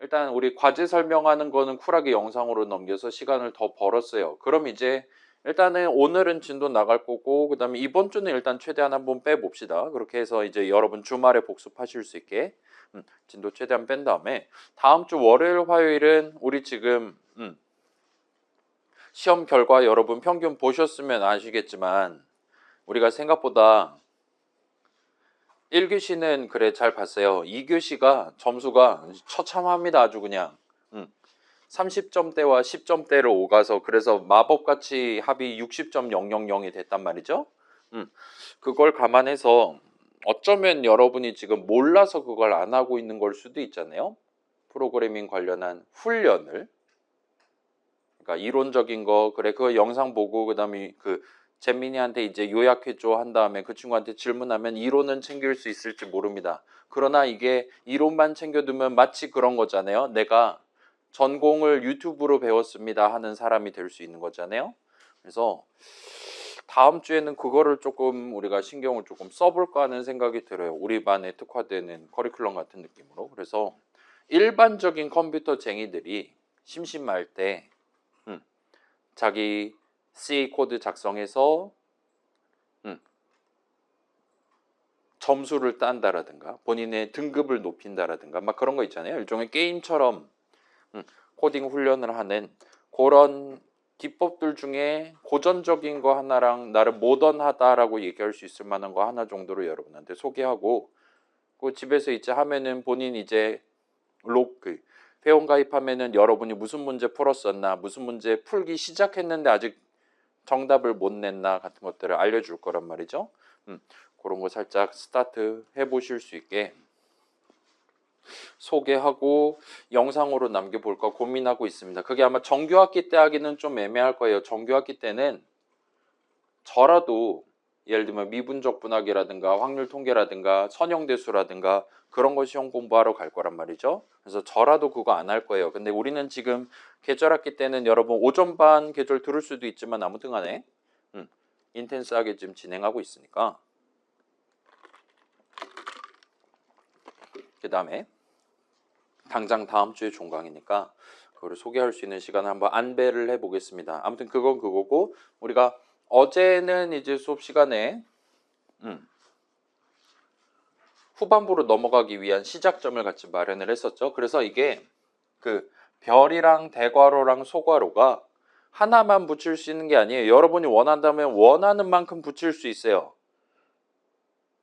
일단 우리 과제 설명하는 거는 쿨하게 영상으로 넘겨서 시간을 더 벌었어요. 그럼 이제 일단은 오늘은 진도 나갈 거고 그다음에 이번 주는 일단 최대한 한번 빼봅시다. 그렇게 해서 이제 여러분 주말에 복습하실 수 있게 진도 최대한 뺀 다음에 다음 주 월요일 화요일은 우리 지금 시험 결과 여러분 평균 보셨으면 아시겠지만 우리가 생각보다 1교시는 그래 잘 봤어요. 2교시가 점수가 처참합니다. 아주 그냥 30점대와 10점대를 오가서 그래서 마법같이 합이 60.000이 됐단 말이죠. 그걸 감안해서 어쩌면 여러분이 지금 몰라서 그걸 안 하고 있는 걸 수도 있잖아요. 프로그래밍 관련한 훈련을. 그러니까 이론적인 거 그래 그거 영상 보고 그다음에 그 잼민이한테 이제 요약해줘 한 다음에 그 친구한테 질문하면 이론은 챙길 수 있을지 모릅니다. 그러나 이게 이론만 챙겨두면 마치 그런 거잖아요. 내가 전공을 유튜브로 배웠습니다 하는 사람이 될 수 있는 거잖아요. 그래서 다음 주에는 그거를 조금 우리가 신경을 조금 써볼까 하는 생각이 들어요. 우리 반에 특화되는 커리큘럼 같은 느낌으로. 그래서 일반적인 컴퓨터쟁이들이 심심할 때 자기 C 코드 작성해서 점수를 딴다라든가 본인의 등급을 높인다라든가 막 그런 거 있잖아요. 일종의 게임처럼 코딩 훈련을 하는 그런 기법들 중에 고전적인 거 하나랑 나름 모던하다라고 얘기할 수 있을 만한 거 하나 정도로 여러분한테 소개하고 그 집에서 이제 하면은 본인 이제 회원 가입하면은 여러분이 무슨 문제 풀었었나 무슨 문제 풀기 시작했는데 아직 정답을 못 냈나 같은 것들을 알려줄 거란 말이죠. 그런 거 살짝 스타트 해보실 수 있게 소개하고 영상으로 남겨볼까 고민하고 있습니다. 그게 아마 정규학기 때 하기는 좀 애매할 거예요. 정규학기 때는 저라도 예를 들면 미분적 분학이라든가 확률 통계라든가 선형대수라든가 그런 거 시험 공부하러 갈 거란 말이죠. 그래서 저라도 그거 안 할 거예요. 근데 우리는 지금 계절학기 때는 여러분 오전반 계절 들을 수도 있지만 아무튼 간에 인텐스하게 지금 진행하고 있으니까 그 다음에 당장 다음 주에 종강이니까 그거를 소개할 수 있는 시간을 한번 안배를 해보겠습니다. 아무튼 그건 그거고 우리가 어제는 이제 수업 시간에 후반부로 넘어가기 위한 시작점을 같이 마련을 했었죠. 그래서 이게 그 별이랑 대괄호랑 소괄호가 하나만 붙일 수 있는 게 아니에요. 여러분이 원한다면 원하는 만큼 붙일 수 있어요.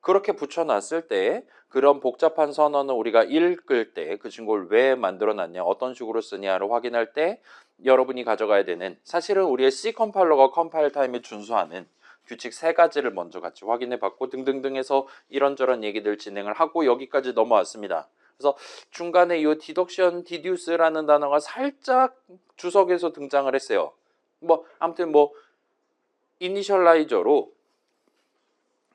그렇게 붙여놨을 때 그런 복잡한 선언을 우리가 읽을 때 그 친구를 왜 만들어놨냐 어떤 식으로 쓰냐를 확인할 때 여러분이 가져가야 되는 사실은 우리의 C 컴파일러가 컴파일 타임에 준수하는 규칙 3가지를 먼저 같이 확인해 봤고 등등등 해서 이런저런 얘기들 진행을 하고 여기까지 넘어왔습니다. 그래서 중간에 이 디덕션 디듀스라는 단어가 살짝 주석에서 등장을 했어요. 아무튼 이니셜라이저로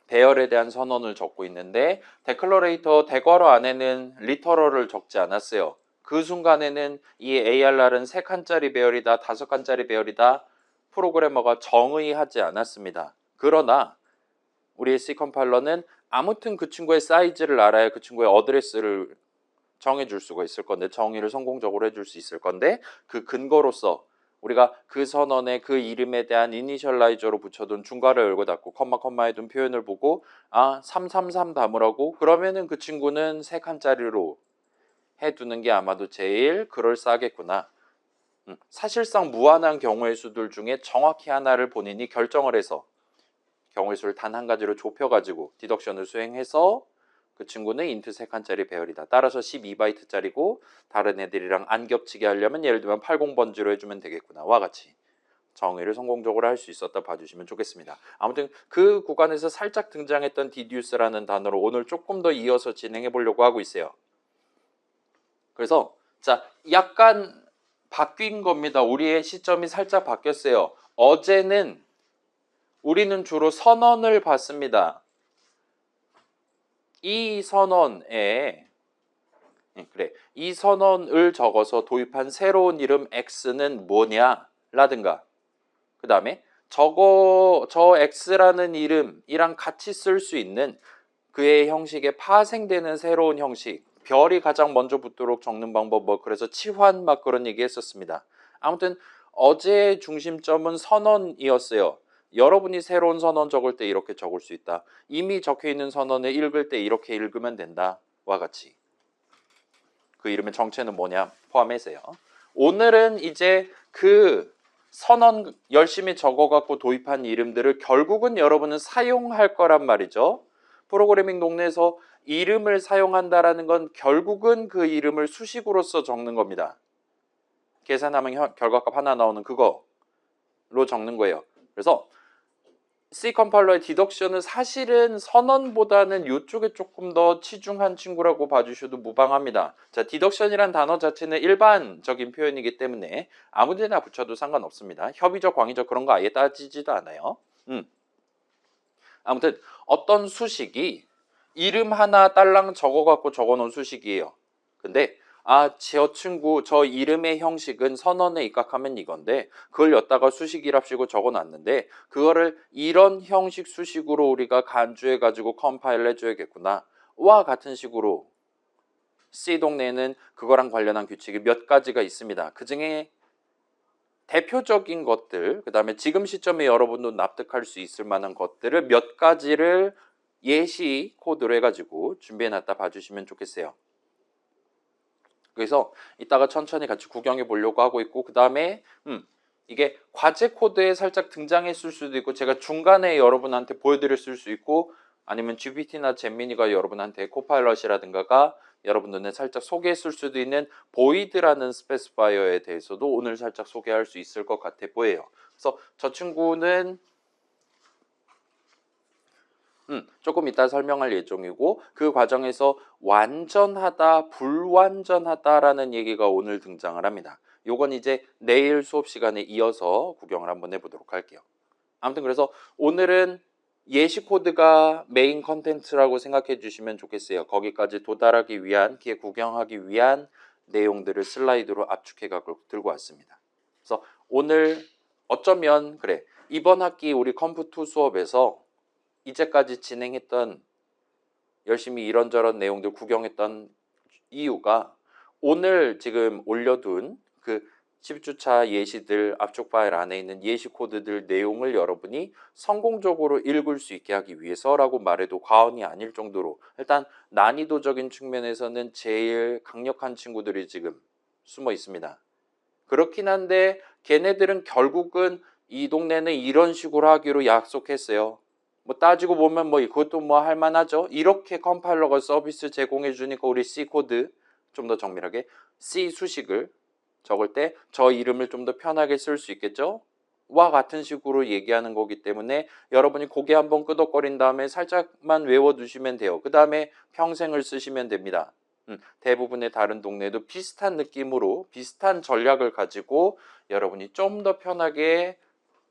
배열에 대한 선언을 적고 있는데 데클러레이터 대괄호 안에는 리터럴을 적지 않았어요. 그 순간에는 이 ARR은 3칸짜리 배열이다 5칸짜리 배열이다 프로그래머가 정의하지 않았습니다. 그러나 우리의 C 컴파일러는 아무튼 그 친구의 사이즈를 알아야 그 친구의 어드레스를 정해줄 수가 있을 건데 정의를 성공적으로 해줄 수 있을 건데 그 근거로서 우리가 그 선언에 그 이름에 대한 이니셜라이저로 붙여둔 중괄호 열고 닫고 컴마에 둔 표현을 보고 333 담으라고 그러면은 그 친구는 3칸짜리로 해두는 게 아마도 제일 그럴싸하겠구나. 사실상 무한한 경우의 수들 중에 정확히 하나를 본인이 결정을 해서 경우의 수를 단 한 가지로 좁혀가지고 디덕션을 수행해서 그 친구는 인트 3칸짜리 배열이다. 따라서 12바이트짜리고 다른 애들이랑 안 겹치게 하려면 예를 들면 80번지로 해주면 되겠구나. 와 같이 정의를 성공적으로 할 수 있었다 봐주시면 좋겠습니다. 아무튼 그 구간에서 살짝 등장했던 디듀스라는 단어로 오늘 조금 더 이어서 진행해 보려고 하고 있어요. 그래서 자 약간 바뀐 겁니다. 우리의 시점이 살짝 바뀌었어요. 어제는 우리는 주로 선언을 봤습니다. 이 선언에 이 선언을 적어서 도입한 새로운 이름 X는 뭐냐 라든가 그 다음에 저 X라는 이름이랑 같이 쓸 수 있는 그의 형식에 파생되는 새로운 형식 별이 가장 먼저 붙도록 적는 방법 뭐 그래서 치환 막 그런 얘기 했었습니다. 아무튼 어제의 중심점은 선언이었어요. 여러분이 새로운 선언 적을 때 이렇게 적을 수 있다. 이미 적혀 있는 선언을 읽을 때 이렇게 읽으면 된다와 같이. 그 이름의 정체는 뭐냐 포함해서요. 오늘은 이제 그 선언 열심히 적어갖고 도입한 이름들을 결국은 여러분은 사용할 거란 말이죠. 프로그래밍 동네에서 이름을 사용한다라는 건 결국은 그 이름을 수식으로서 적는 겁니다. 계산하면 결과값 하나 나오는 그거로 적는 거예요. 그래서 C 컴파일러의 디덕션은 사실은 선언보다는 이쪽에 조금 더 치중한 친구라고 봐주셔도 무방합니다. 자, 디덕션이란 단어 자체는 일반적인 표현이기 때문에 아무데나 붙여도 상관없습니다. 협의적, 광의적 그런 거 아예 따지지도 않아요. 아무튼 어떤 수식이 이름 하나 딸랑 적어갖고 적어놓은 수식이에요. 근데 저 친구 저 이름의 형식은 선언에 입각하면 이건데 그걸 엿다가 수식이랍시고 적어놨는데 그거를 이런 형식 수식으로 우리가 간주해가지고 컴파일 해줘야겠구나 와 같은 식으로 C 동네에는 그거랑 관련한 규칙이 몇 가지가 있습니다. 그 중에 대표적인 것들, 그 다음에 지금 시점에 여러분도 납득할 수 있을 만한 것들을 몇 가지를 예시 코드로 해가지고 준비해놨다 봐주시면 좋겠어요. 그래서 이따가 천천히 같이 구경해 보려고 하고 있고 그 다음에 이게 과제 코드에 살짝 등장했을 수도 있고 제가 중간에 여러분한테 보여드렸을 수 있고 아니면 GPT나 잼미니가 여러분한테 코파일럿이라든가가 여러분 눈에 살짝 소개했을 수도 있는 보이드라는 스페시파이어에 대해서도 오늘 살짝 소개할 수 있을 것 같아 보여요. 그래서 저 친구는 조금 이따 설명할 예정이고 그 과정에서 완전하다, 불완전하다라는 얘기가 오늘 등장을 합니다. 요건 이제 내일 수업 시간에 이어서 구경을 한번 해보도록 할게요. 아무튼 그래서 오늘은 예시 코드가 메인 컨텐츠라고 생각해 주시면 좋겠어요. 거기까지 도달하기 위한, 구경하기 위한 내용들을 슬라이드로 압축해 갖고 들고 왔습니다. 그래서 오늘 어쩌면 그래 이번 학기 우리 컴프2 수업에서 이제까지 진행했던 열심히 이런저런 내용들 구경했던 이유가 오늘 지금 올려둔 그 10주차 예시들 압축 파일 안에 있는 예시 코드들 내용을 여러분이 성공적으로 읽을 수 있게 하기 위해서라고 말해도 과언이 아닐 정도로 일단 난이도적인 측면에서는 제일 강력한 친구들이 지금 숨어 있습니다. 그렇긴 한데 걔네들은 결국은 이 동네는 이런 식으로 하기로 약속했어요. 뭐 따지고 보면 뭐 그것도 뭐 할만하죠. 이렇게 컴파일러가 서비스 제공해 주니까 우리 C 코드 좀 더 정밀하게 C 수식을 적을 때 저 이름을 좀 더 편하게 쓸 수 있겠죠. 와 같은 식으로 얘기하는 거기 때문에 여러분이 고개 한번 끄덕거린 다음에 살짝만 외워두시면 돼요. 그 다음에 평생을 쓰시면 됩니다. 대부분의 다른 동네도 비슷한 느낌으로 비슷한 전략을 가지고 여러분이 좀 더 편하게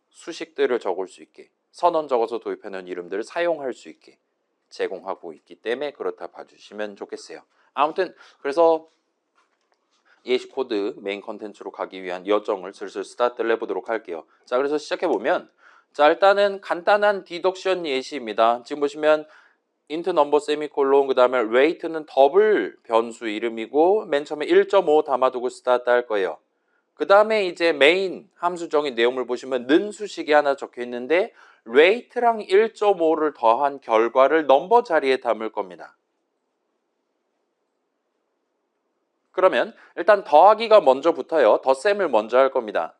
수식들을 적을 수 있게 선언 적어서 도입해놓은 이름들을 사용할 수 있게 제공하고 있기 때문에 그렇다 봐주시면 좋겠어요. 아무튼 그래서 예시 코드 메인 컨텐츠로 가기 위한 여정을 슬슬 스타트를 해보도록 할게요. 자, 그래서 시작해보면 자 일단은 간단한 디덕션 예시입니다. 지금 보시면 int 넘버 세미콜론 그 다음에 rate는 더블 변수 이름이고 맨 처음에 1.5 담아두고 스타트 할 거예요. 그 다음에 이제 메인 함수적인 내용을 보시면 는 수식이 하나 적혀 있는데 rate랑 1.5를 더한 결과를 넘버 자리에 담을 겁니다. 그러면 일단 더하기가 먼저 붙어요. 덧셈을 먼저 할 겁니다.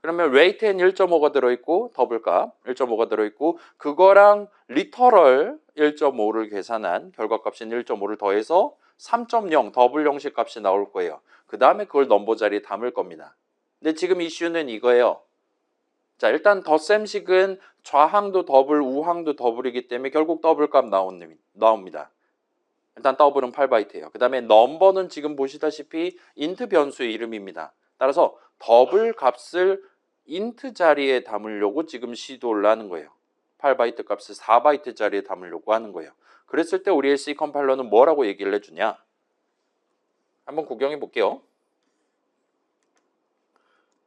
그러면 rate엔 1.5가 들어있고 더블값 1.5가 들어있고 그거랑 리터럴 1.5를 계산한 결과값인 1.5를 더해서 3.0 더블 형식 값이 나올 거예요. 그 다음에 그걸 넘버 자리에 담을 겁니다. 근데 지금 이슈는 이거예요. 자 일단 덧셈식은 좌항도 더블 우항도 더블이기 때문에 결국 더블값 나옵니다. 일단 더블은 8바이트예요. 그 다음에 넘버는 지금 보시다시피 int 변수의 이름입니다. 따라서 더블 값을 int 자리에 담으려고 지금 시도를 하는 거예요. 8바이트 값을 4바이트 자리에 담으려고 하는 거예요. 그랬을 때 우리의 C 컴파일러는 뭐라고 얘기를 해주냐? 한번 구경해 볼게요.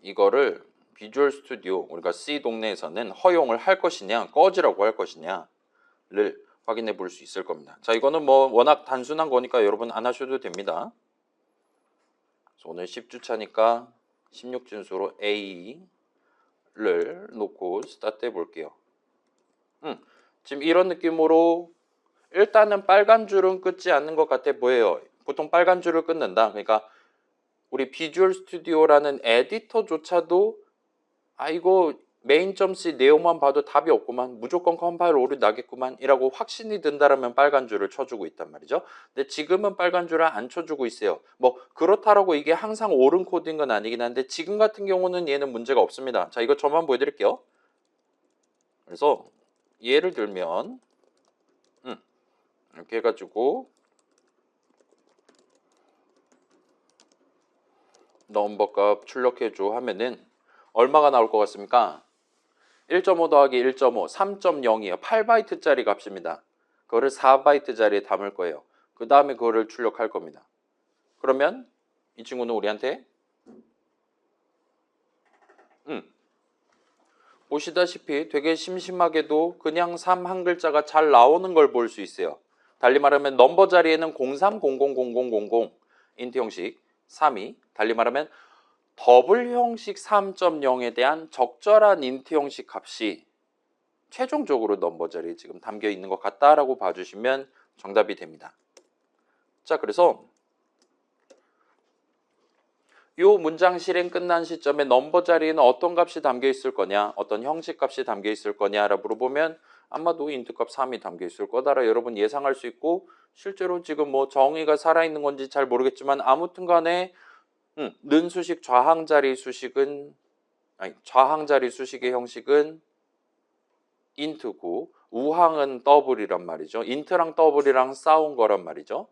이거를 비주얼 스튜디오 우리가 C 동네에서는 허용을 할 것이냐 꺼지라고 할 것이냐를 확인해 볼 수 있을 겁니다. 자, 이거는 뭐 워낙 단순한 거니까 여러분 안 하셔도 됩니다. 그래서 오늘 10주차니까 16진수로 A를 놓고 스타트 해 볼게요. 지금 이런 느낌으로 일단은 빨간 줄은 끊지 않는 것 같아 보여요. 보통 빨간 줄을 끊는다. 그러니까 우리 비주얼 스튜디오라는 에디터조차도 이거 main.c 내용만 봐도 답이 없구만, 무조건 컴파일 오류 나겠구만 이라고 확신이 든다라면 빨간 줄을 쳐주고 있단 말이죠. 근데 지금은 빨간 줄을 안 쳐주고 있어요. 뭐 그렇다라고 이게 항상 옳은 코드인 건 아니긴 한데 지금 같은 경우는 얘는 문제가 없습니다. 자, 이거 저만 보여드릴게요. 그래서 예를 들면 이렇게 해가지고 넘버 값 출력해줘 하면은 얼마가 나올 것 같습니까? 1.5 더하기 1.5, 3.0이에요. 8바이트짜리 값입니다. 그거를 4바이트 자리에 담을 거예요. 그 다음에 그거를 출력할 겁니다. 그러면 이 친구는 우리한테 보시다시피 되게 심심하게도 그냥 3 한 글자가 잘 나오는 걸 볼 수 있어요. 달리 말하면 넘버 자리에는 03000000 인트 형식 3이, 달리 말하면 더블 형식 3.0에 대한 적절한 인트 형식 값이 최종적으로 넘버 자리에 지금 담겨 있는 것 같다라고 봐주시면 정답이 됩니다. 자, 그래서 이 문장 실행 끝난 시점에 넘버 자리에는 어떤 값이 담겨 있을 거냐, 어떤 형식 값이 담겨 있을 거냐라고 물어보면 아마도 인트 값 3이 담겨 있을 거다라 여러분 예상할 수 있고, 실제로 지금 뭐 정의가 살아있는 건지 잘 모르겠지만 아무튼 간에 는 수식 좌항자리 수식은 좌항자리 수식의 형식은 인트고 우항은 더블이란 말이죠. 인트랑 더블이랑 싸운 거란 말이죠.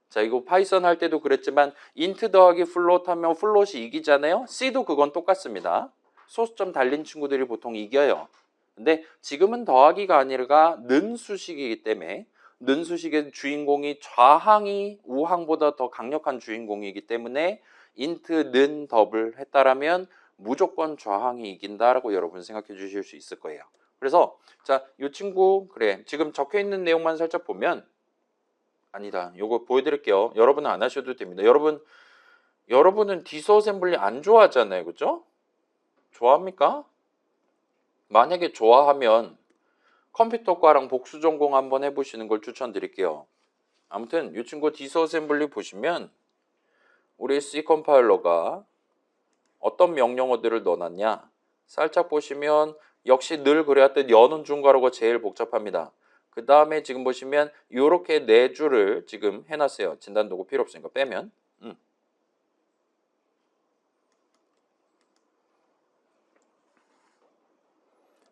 자, 이거 파이썬 할 때도 그랬지만 인트 더하기 플롯 하면 플롯이 이기잖아요. C도 그건 똑같습니다. 소수점 달린 친구들이 보통 이겨요. 근데 지금은 더하기가 아니라 는 수식이기 때문에 는 수식의 주인공이 좌항이 우항보다 더 강력한 주인공이기 때문에 인트 는 더블 했다라면 무조건 좌항이 이긴다라고 여러분 생각해 주실 수 있을 거예요. 그래서 자, 이 친구 그래 지금 적혀 있는 내용만 살짝 보면 아니다. 요거 보여드릴게요. 여러분은 안 하셔도 됩니다. 여러분은 디스어셈블리 안 좋아하잖아요. 그죠? 좋아합니까? 만약에 좋아하면 컴퓨터과랑 복수 전공 한번 해보시는 걸 추천드릴게요. 아무튼 이 친구 디스어셈블리 보시면 우리 C 컴파일러가 어떤 명령어들을 넣어놨냐 살짝 보시면 역시 늘 그래왔듯 여는 중괄호가 제일 복잡합니다. 그 다음에 지금 보시면 이렇게 네 줄을 지금 해놨어요. 진단 도구 필요 없으니까 빼면.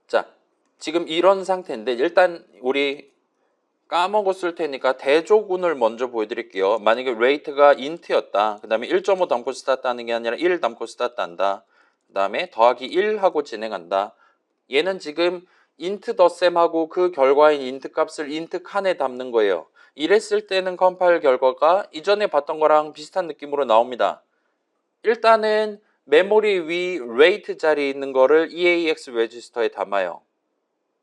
자, 지금 이런 상태인데 일단 우리 까먹었을 테니까 대조군을 먼저 보여드릴게요. 만약에 rate가 int였다. 그 다음에 1.5 담고 스타트 하는 게 아니라 1 담고 스타트 한다. 그 다음에 더하기 1 하고 진행한다. 얘는 지금 int 덧셈하고 그 결과인 int 값을 int 칸에 담는 거예요. 이랬을 때는 컴파일 결과가 이전에 봤던 거랑 비슷한 느낌으로 나옵니다. 일단은 메모리 위 rate 자리에 있는 거를 EAX 레지스터에 담아요.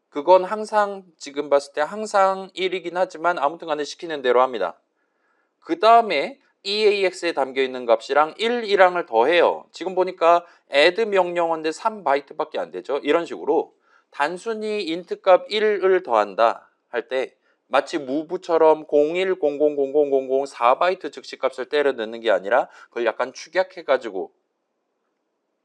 그건 항상 지금 봤을 때 항상 1이긴 하지만 아무튼 간에 시키는 대로 합니다. 그 다음에 EAX에 담겨있는 값이랑 1, 1항을 더해요. 지금 보니까 add 명령어인데 3바이트밖에 안 되죠. 이런 식으로 단순히 int 값 1을 더한다 할 때 마치 move처럼 01000000 4바이트 즉시값을 때려 넣는 게 아니라 그걸 약간 축약해가지고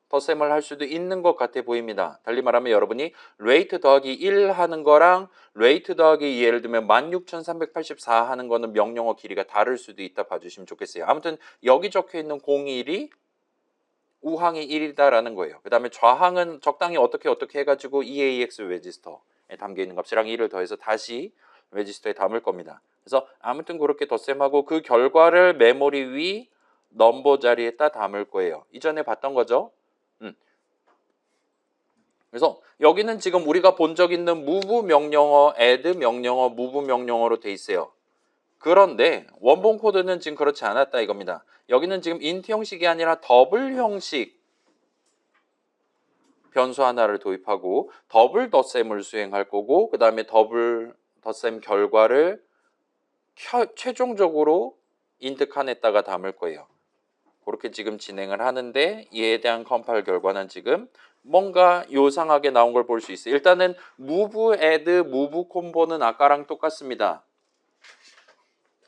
덧셈을 할 수도 있는 것 같아 보입니다. 달리 말하면 여러분이 rate 더하기 1 하는 거랑 rate 더하기 예를 들면 16,384 하는 거는 명령어 길이가 다를 수도 있다 봐주시면 좋겠어요. 아무튼 여기 적혀 있는 01이 우항이 1이다라는 거예요. 그 다음에 좌항은 적당히 어떻게 해가지고 EAX 레지스터에 담겨 있는 값이랑 1을 더해서 다시 레지스터에 담을 겁니다. 그래서 아무튼 그렇게 덧셈하고 그 결과를 메모리 위 넘버 자리에다 담을 거예요. 이전에 봤던 거죠. 그래서 여기는 지금 우리가 본 적 있는 move 명령어, add 명령어, move 명령어로 돼 있어요. 그런데 원본 코드는 지금 그렇지 않았다 이겁니다. 여기는 지금 int 형식이 아니라 더블 형식 변수 하나를 도입하고 더블 덧셈을 수행할 거고 그 다음에 더블 덧셈 결과를 최종적으로 int 칸에다가 담을 거예요. 그렇게 지금 진행을 하는데 이에 대한 컴파일 결과는 지금 뭔가 요상하게 나온 걸 볼 수 있어요. 일단은 move, add, move 콤보는 아까랑 똑같습니다.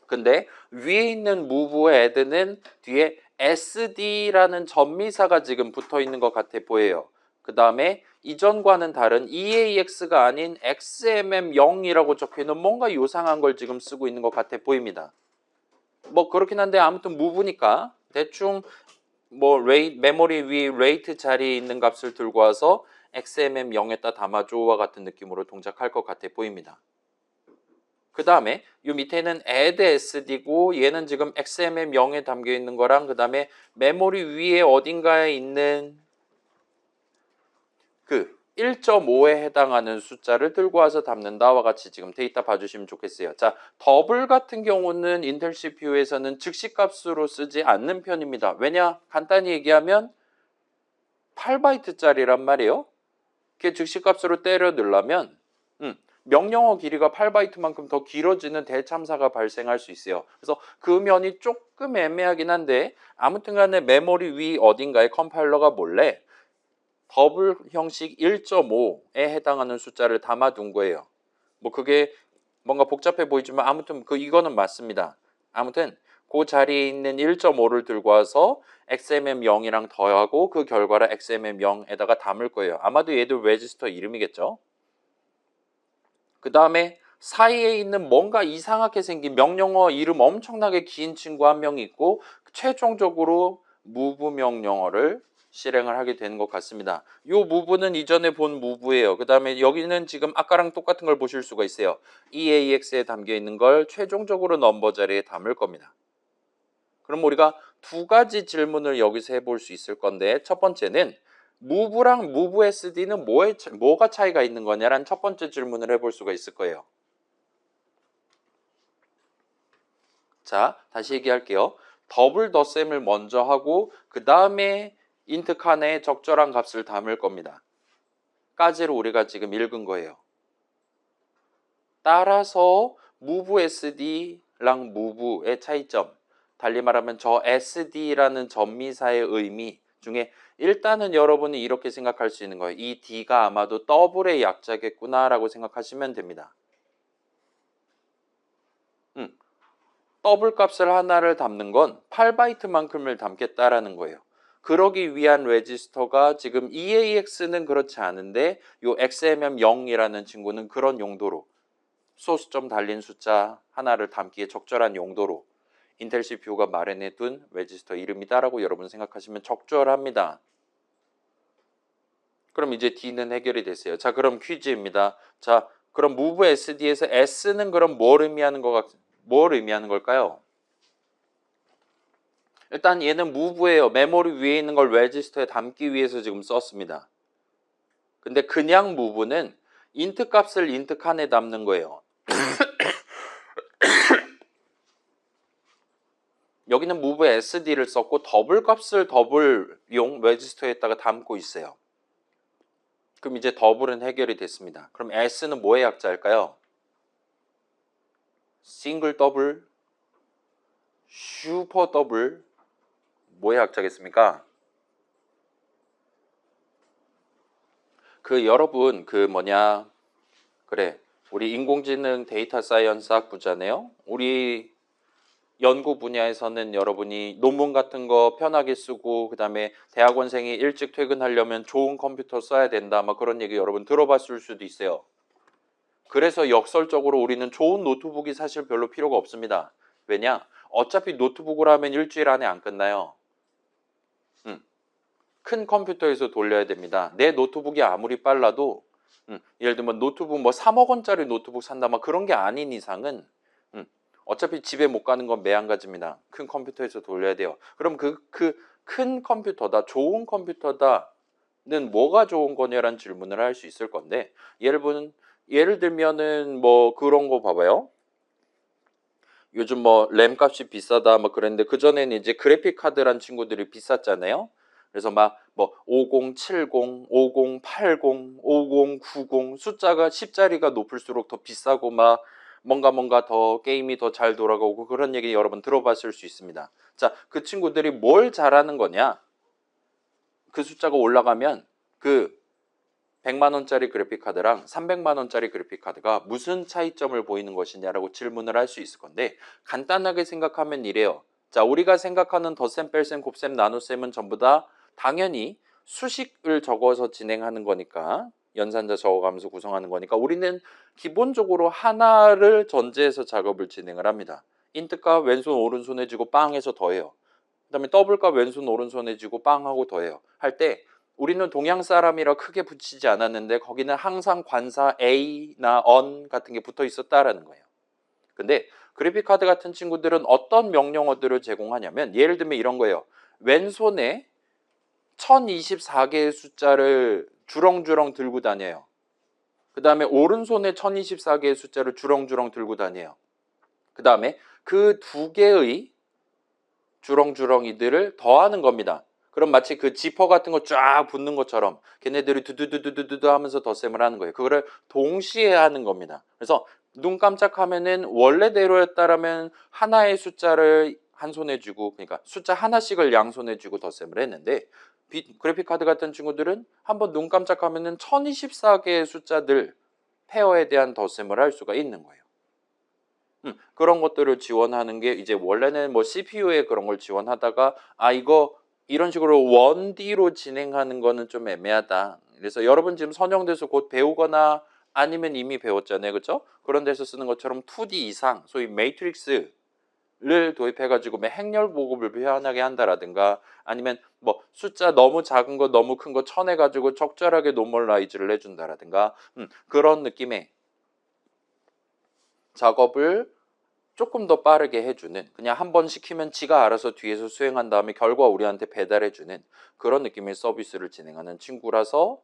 근데 위에 있는 move, add는 뒤에 sd라는 전미사가 지금 붙어 있는 것 같아 보여요. 그 다음에 이전과는 다른 EAX가 아닌 XMM0이라고 적혀있는 뭔가 요상한 걸 지금 쓰고 있는 것 같아 보입니다. 뭐 그렇긴 한데 아무튼 move니까 대충 뭐 메모리 위 rate 자리에 있는 값을 들고 와서 XMM0에다 담아줘와 같은 느낌으로 동작할 것 같아 보입니다. 그 다음에 이 밑에는 add sd고 얘는 지금 XMM0에 담겨 있는 거랑 그 다음에 메모리 위에 어딘가에 있는 그 1.5에 해당하는 숫자를 들고 와서 담는다와 같이 지금 데이터 봐주시면 좋겠어요. 자, 더블 같은 경우는 인텔 CPU에서는 즉시값으로 쓰지 않는 편입니다. 왜냐? 간단히 얘기하면 8바이트짜리란 말이에요. 그게 즉시값으로 때려 넣으려면 명령어 길이가 8바이트만큼 더 길어지는 대참사가 발생할 수 있어요. 그래서 그 면이 조금 애매하긴 한데 아무튼 간에 메모리 위 어딘가에 컴파일러가 몰래 더블 형식 1.5에 해당하는 숫자를 담아둔 거예요. 뭐 그게 뭔가 복잡해 보이지만 아무튼 이거는 맞습니다. 아무튼 그 자리에 있는 1.5를 들고 와서 XMM0이랑 더하고 그 결과를 XMM0에다가 담을 거예요. 아마도 얘도 레지스터 이름이겠죠. 그 다음에 사이에 있는 뭔가 이상하게 생긴 명령어 이름 엄청나게 긴 친구 한 명이 있고 최종적으로 move 명령어를 실행을 하게 되는 것 같습니다. 이 move는 이전에 본 move예요. 그 다음에 여기는 지금 아까랑 똑같은 걸 보실 수가 있어요. EAX에 담겨 있는 걸 최종적으로 넘버 자리에 담을 겁니다. 그럼 우리가 두 가지 질문을 여기서 해볼 수 있을 건데 첫 번째는 move랑 movesd는 뭐가 차이가 있는 거냐라는 첫 번째 질문을 해볼 수가 있을 거예요. 자, 다시 얘기할게요. 더블 덧셈을 먼저 하고 그 다음에 int 칸에 적절한 값을 담을 겁니다. 까지로 우리가 지금 읽은 거예요. 따라서 movesd랑 move의 차이점, 달리 말하면 저 sd라는 전미사의 의미 중에 일단은 여러분이 이렇게 생각할 수 있는 거예요. 이 d가 아마도 더블의 약자겠구나라고 생각하시면 됩니다. 더블 값을 하나를 담는 건 8바이트만큼을 담겠다라는 거예요. 그러기 위한 레지스터가 지금 EAX는 그렇지 않은데 이 XMM0이라는 친구는 그런 용도로 소수점 달린 숫자 하나를 담기에 적절한 용도로 인텔 CPU가 마련해둔 레지스터 이름이다라고 여러분 생각하시면 적절합니다. 그럼 이제 D는 해결이 됐어요. 자, 그럼 퀴즈입니다. 자, 그럼 move SD에서 S는 그럼 뭘 의미하는 걸까요? 일단 얘는 move예요. 메모리 위에 있는 걸 레지스터에 담기 위해서 지금 썼습니다. 근데 그냥 move는 int 값을 int 칸에 담는 거예요. 여기는 move sd를 썼고 더블 값을 더블용 레지스터에다가 담고 있어요. 그럼 이제 더블은 해결이 됐습니다. 그럼 s는 뭐의 약자일까요? 싱글 더블, 슈퍼 더블, 뭐의 약자겠습니까? 여러분 그래, 우리 인공지능 데이터 사이언스 학부잖아요. 우리 연구 분야에서는 여러분이 논문 같은 거 편하게 쓰고 그다음에 대학원생이 일찍 퇴근하려면 좋은 컴퓨터 써야 된다 막 그런 얘기 여러분 들어봤을 수도 있어요. 그래서 역설적으로 우리는 좋은 노트북이 사실 별로 필요가 없습니다. 왜냐? 어차피 노트북으로 하면 일주일 안에 안 끝나요. 큰 컴퓨터에서 돌려야 됩니다. 내 노트북이 아무리 빨라도 예를 들면 노트북 뭐 3억 원짜리 노트북 산다 막 그런 게 아닌 이상은 어차피 집에 못 가는 건 매한가지입니다. 큰 컴퓨터에서 돌려야 돼요. 그럼 그 큰 컴퓨터다, 좋은 컴퓨터다는 뭐가 좋은 거냐라는 질문을 할 수 있을 건데 예를 들면은 뭐 그런 거 봐봐요. 요즘 뭐 램 값이 비싸다 뭐 그랬는데 그전에는 이제 그래픽 카드란 친구들이 비쌌잖아요. 그래서 막 뭐 5070, 5080, 5090 숫자가 10자리가 높을수록 더 비싸고 막 뭔가 더 게임이 더 잘 돌아가고 그런 얘기 여러 번 들어봤을 수 있습니다. 자, 그 친구들이 뭘 잘하는 거냐? 그 숫자가 올라가면 그 100만 원짜리 그래픽 카드랑 300만 원짜리 그래픽 카드가 무슨 차이점을 보이는 것이냐라고 질문을 할 수 있을 건데 간단하게 생각하면 이래요. 자, 우리가 생각하는 덧셈, 뺄셈, 곱셈, 나눗셈은 전부 다 당연히 수식을 적어서 진행하는 거니까 연산자 적어가면서 구성하는 거니까 우리는 기본적으로 하나를 전제해서 작업을 진행을 합니다. 인트값 왼손 오른손에 쥐고 빵 해서 더해요. 그다음에 더블값 왼손 오른손에 쥐고 빵 하고 더해요. 할 때 우리는 동양 사람이라 크게 붙이지 않았는데 거기는 항상 관사 A나 on 같은 게 붙어 있었다라는 거예요. 근데 그래픽카드 같은 친구들은 어떤 명령어들을 제공하냐면 예를 들면 이런 거예요. 왼손에 1024개의 숫자를 주렁주렁 들고 다녀요. 그 다음에 오른손에 1024개의 숫자를 주렁주렁 들고 다녀요. 그 다음에 그 두 개의 주렁주렁이들을 더하는 겁니다. 그럼 마치 그 지퍼 같은 거 쫙 붙는 것처럼 걔네들이 두두두두두두 하면서 덧셈을 하는 거예요. 그거를 동시에 하는 겁니다. 그래서 눈 깜짝하면은 원래대로였다라면 하나의 숫자를 한 손에 쥐고 그러니까 숫자 하나씩을 양손에 쥐고 덧셈을 했는데 그래픽카드 같은 친구들은 한번 눈 깜짝하면은 1024개의 숫자들 페어에 대한 덧셈을 할 수가 있는 거예요. 그런 것들을 지원하는 게 이제 원래는 뭐 CPU에 그런 걸 지원하다가 이거 이런 식으로 1D로 진행하는 거는 좀 애매하다. 그래서 여러분 지금 선형돼서 곧 배우거나 아니면 이미 배웠잖아요. 그렇죠? 그런 데서 쓰는 것처럼 2D 이상 소위 매트릭스를 도입해가지고 행렬 보급을 표현하게 한다라든가 아니면 뭐 숫자 너무 작은 거 너무 큰 거 쳐내가지고 적절하게 노멀라이즈를 해준다라든가 그런 느낌의 작업을 조금 더 빠르게 해주는 그냥 한 번 시키면 지가 알아서 뒤에서 수행한 다음에 결과 우리한테 배달해주는 그런 느낌의 서비스를 진행하는 친구라서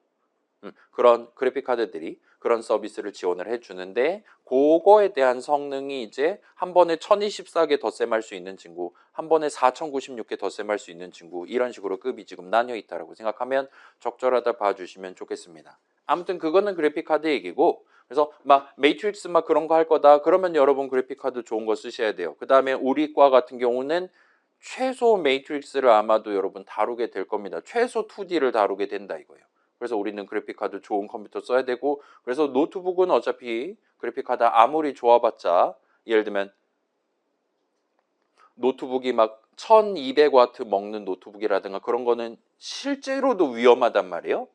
그런 그래픽카드들이 그런 서비스를 지원을 해주는데 그거에 대한 성능이 이제 한 번에 1024개 덧셈할 수 있는 친구 한 번에 4096개 덧셈할 수 있는 친구 이런 식으로 급이 지금 나뉘어 있다고 생각하면 적절하다 봐주시면 좋겠습니다. 아무튼 그거는 그래픽카드 얘기고 그래서 막 매트릭스 막 그런 거 할 거다 그러면 여러분 그래픽카드 좋은 거 쓰셔야 돼요. 그 다음에 우리 과 같은 경우는 최소 매트릭스를 아마도 여러분 다루게 될 겁니다. 최소 2D를 다루게 된다 이거예요. 그래서 우리는 그래픽카드 좋은 컴퓨터 써야 되고 그래서 노트북은 어차피 그래픽카드 아무리 좋아봤자 예를 들면 노트북이 막 1200W 먹는 노트북이라든가 그런 거는 실제로도 위험하단 말이에요.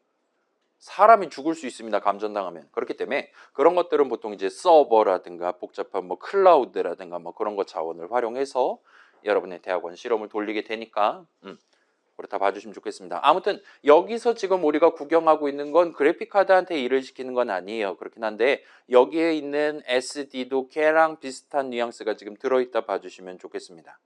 사람이 죽을 수 있습니다. 감전당하면. 그렇기 때문에 그런 것들은 보통 이제 서버라든가 복잡한 뭐 클라우드라든가 뭐 그런 거 자원을 활용해서 여러분의 대학원 실험을 돌리게 되니까 그렇다 봐주시면 좋겠습니다. 아무튼 여기서 지금 우리가 구경하고 있는 건 그래픽카드한테 일을 시키는 건 아니에요. 그렇긴 한데 여기에 있는 SD도 걔랑 비슷한 뉘앙스가 지금 들어있다 봐주시면 좋겠습니다.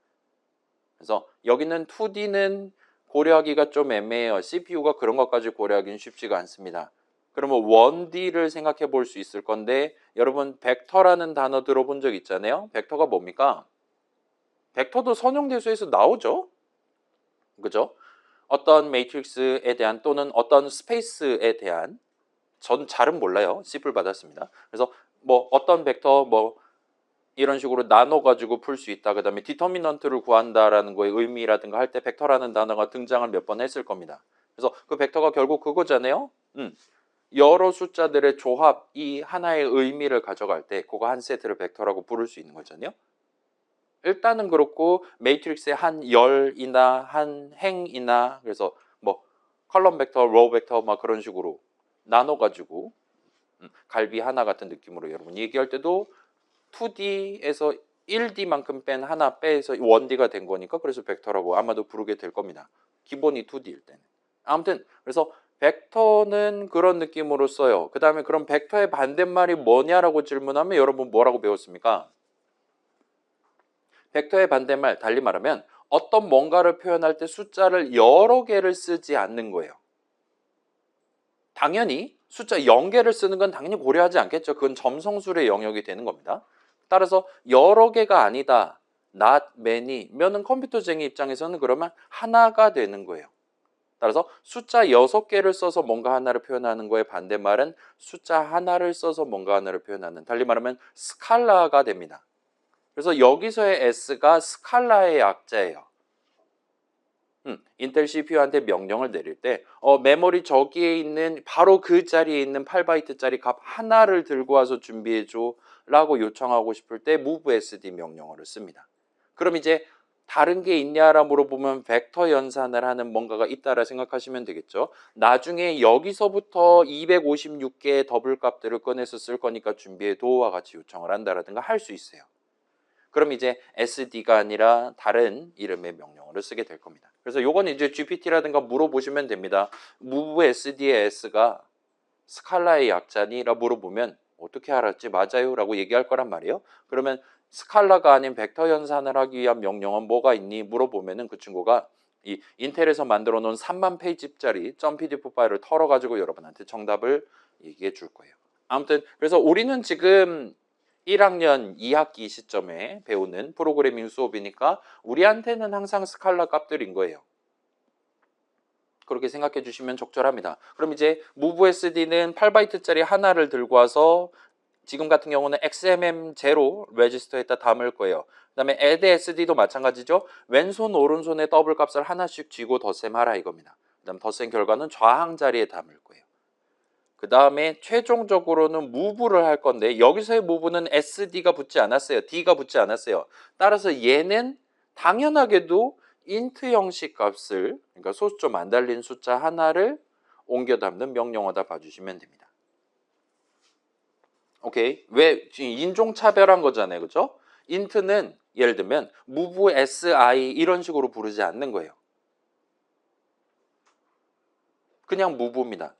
그래서 여기는 2D는 고려하기가 좀 애매해요. CPU가 그런 것까지 고려하기는 쉽지가 않습니다. 그러면 1D를 생각해 볼 수 있을 건데 여러분 벡터라는 단어 들어본 적 있잖아요. 벡터가 뭡니까? 벡터도 선형대수에서 나오죠. 그죠? 어떤 매트릭스에 대한 또는 어떤 스페이스에 대한 전 잘은 몰라요. C를 받았습니다. 그래서 뭐 어떤 벡터 뭐 이런 식으로 나눠가지고 풀 수 있다. 그 다음에 디터미넌트를 구한다라는 거의 의미라든가 할 때 벡터라는 단어가 등장을 몇 번 했을 겁니다. 그래서 그 벡터가 결국 그거잖아요. 여러 숫자들의 조합이 하나의 의미를 가져갈 때 그거 한 세트를 벡터라고 부를 수 있는 거잖아요. 일단은 그렇고 매트릭스의 한 열이나 한 행이나 그래서 뭐 컬럼 벡터, 로우 벡터 막 그런 식으로 나눠가지고 갈비 하나 같은 느낌으로 여러분 얘기할 때도 2D에서 1D만큼 뺀 하나 빼서 1D가 된 거니까 그래서 벡터라고 아마도 부르게 될 겁니다. 기본이 2D일 때는. 아무튼 그래서 벡터는 그런 느낌으로 써요. 그 다음에 그럼 벡터의 반대말이 뭐냐라고 질문하면 여러분 뭐라고 배웠습니까? 벡터의 반대말 달리 말하면 어떤 뭔가를 표현할 때 숫자를 여러 개를 쓰지 않는 거예요. 당연히 숫자 0개를 쓰는 건 당연히 고려하지 않겠죠. 그건 점성술의 영역이 되는 겁니다. 따라서 여러 개가 아니다. not many 면은 컴퓨터쟁이 입장에서는 그러면 하나가 되는 거예요. 따라서 숫자 6개를 써서 뭔가 하나를 표현하는 거의 반대말은 숫자 하나를 써서 뭔가 하나를 표현하는, 달리 말하면 스칼라가 됩니다. 그래서 여기서의 S가 스칼라의 약자예요. 인텔 CPU한테 명령을 내릴 때 메모리 저기에 있는 바로 그 자리에 있는 8바이트짜리 값 하나를 들고 와서 준비해줘 라고 요청하고 싶을 때 move SD 명령어를 씁니다. 그럼 이제 다른 게 있냐라 물어보면 벡터 연산을 하는 뭔가가 있다라 생각하시면 되겠죠. 나중에 여기서부터 256개의 더블 값들을 꺼내서 쓸 거니까 준비해도와 같이 요청을 한다라든가 할 수 있어요. 그럼 이제 SD가 아니라 다른 이름의 명령어를 쓰게 될 겁니다. 그래서 요건 이제 GPT라든가 물어보시면 됩니다. move SD의 S가 스칼라의 약자니?라 물어보면 어떻게 알았지? 맞아요 라고 얘기할 거란 말이에요. 그러면 스칼라가 아닌 벡터 연산을 하기 위한 명령어는 뭐가 있니? 물어보면은 그 친구가 이 인텔에서 만들어 놓은 3만 페이지짜리 .pdf 파일을 털어가지고 여러분한테 정답을 얘기해 줄 거예요. 아무튼 그래서 우리는 지금 1학년 2학기 시점에 배우는 프로그래밍 수업이니까 우리한테는 항상 스칼라 값들인 거예요. 그렇게 생각해 주시면 적절합니다. 그럼 이제 move SD는 8바이트짜리 하나를 들고 와서 지금 같은 경우는 XMM0 레지스터에다 담을 거예요. 그 다음에 add SD도 마찬가지죠. 왼손 오른손에 더블 값을 하나씩 쥐고 덧셈하라 이겁니다. 그 다음 덧셈 결과는 좌항 자리에 담을 거예요. 그 다음에 최종적으로는 move를 할 건데 여기서의 move는 SD가 붙지 않았어요. D가 붙지 않았어요. 따라서 얘는 당연하게도 int 형식 값을, 그러니까 소수점 안 달린 숫자 하나를 옮겨 담는 명령어다 봐주시면 됩니다. 오케이? 왜? 인종차별한 거잖아요. 그죠? int는 예를 들면 move si 이런 식으로 부르지 않는 거예요. 그냥 move입니다.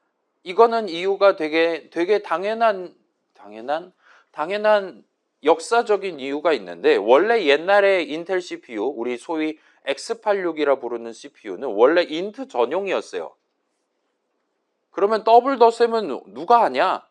이거는 이유가 되게 당연한 역사적인 이유가 있는데 원래 옛날에 인텔 CPU, 우리 소위 X86이라 부르는 CPU는 원래 int 전용이었어요. 그러면 더블 덧셈은 누가 하냐?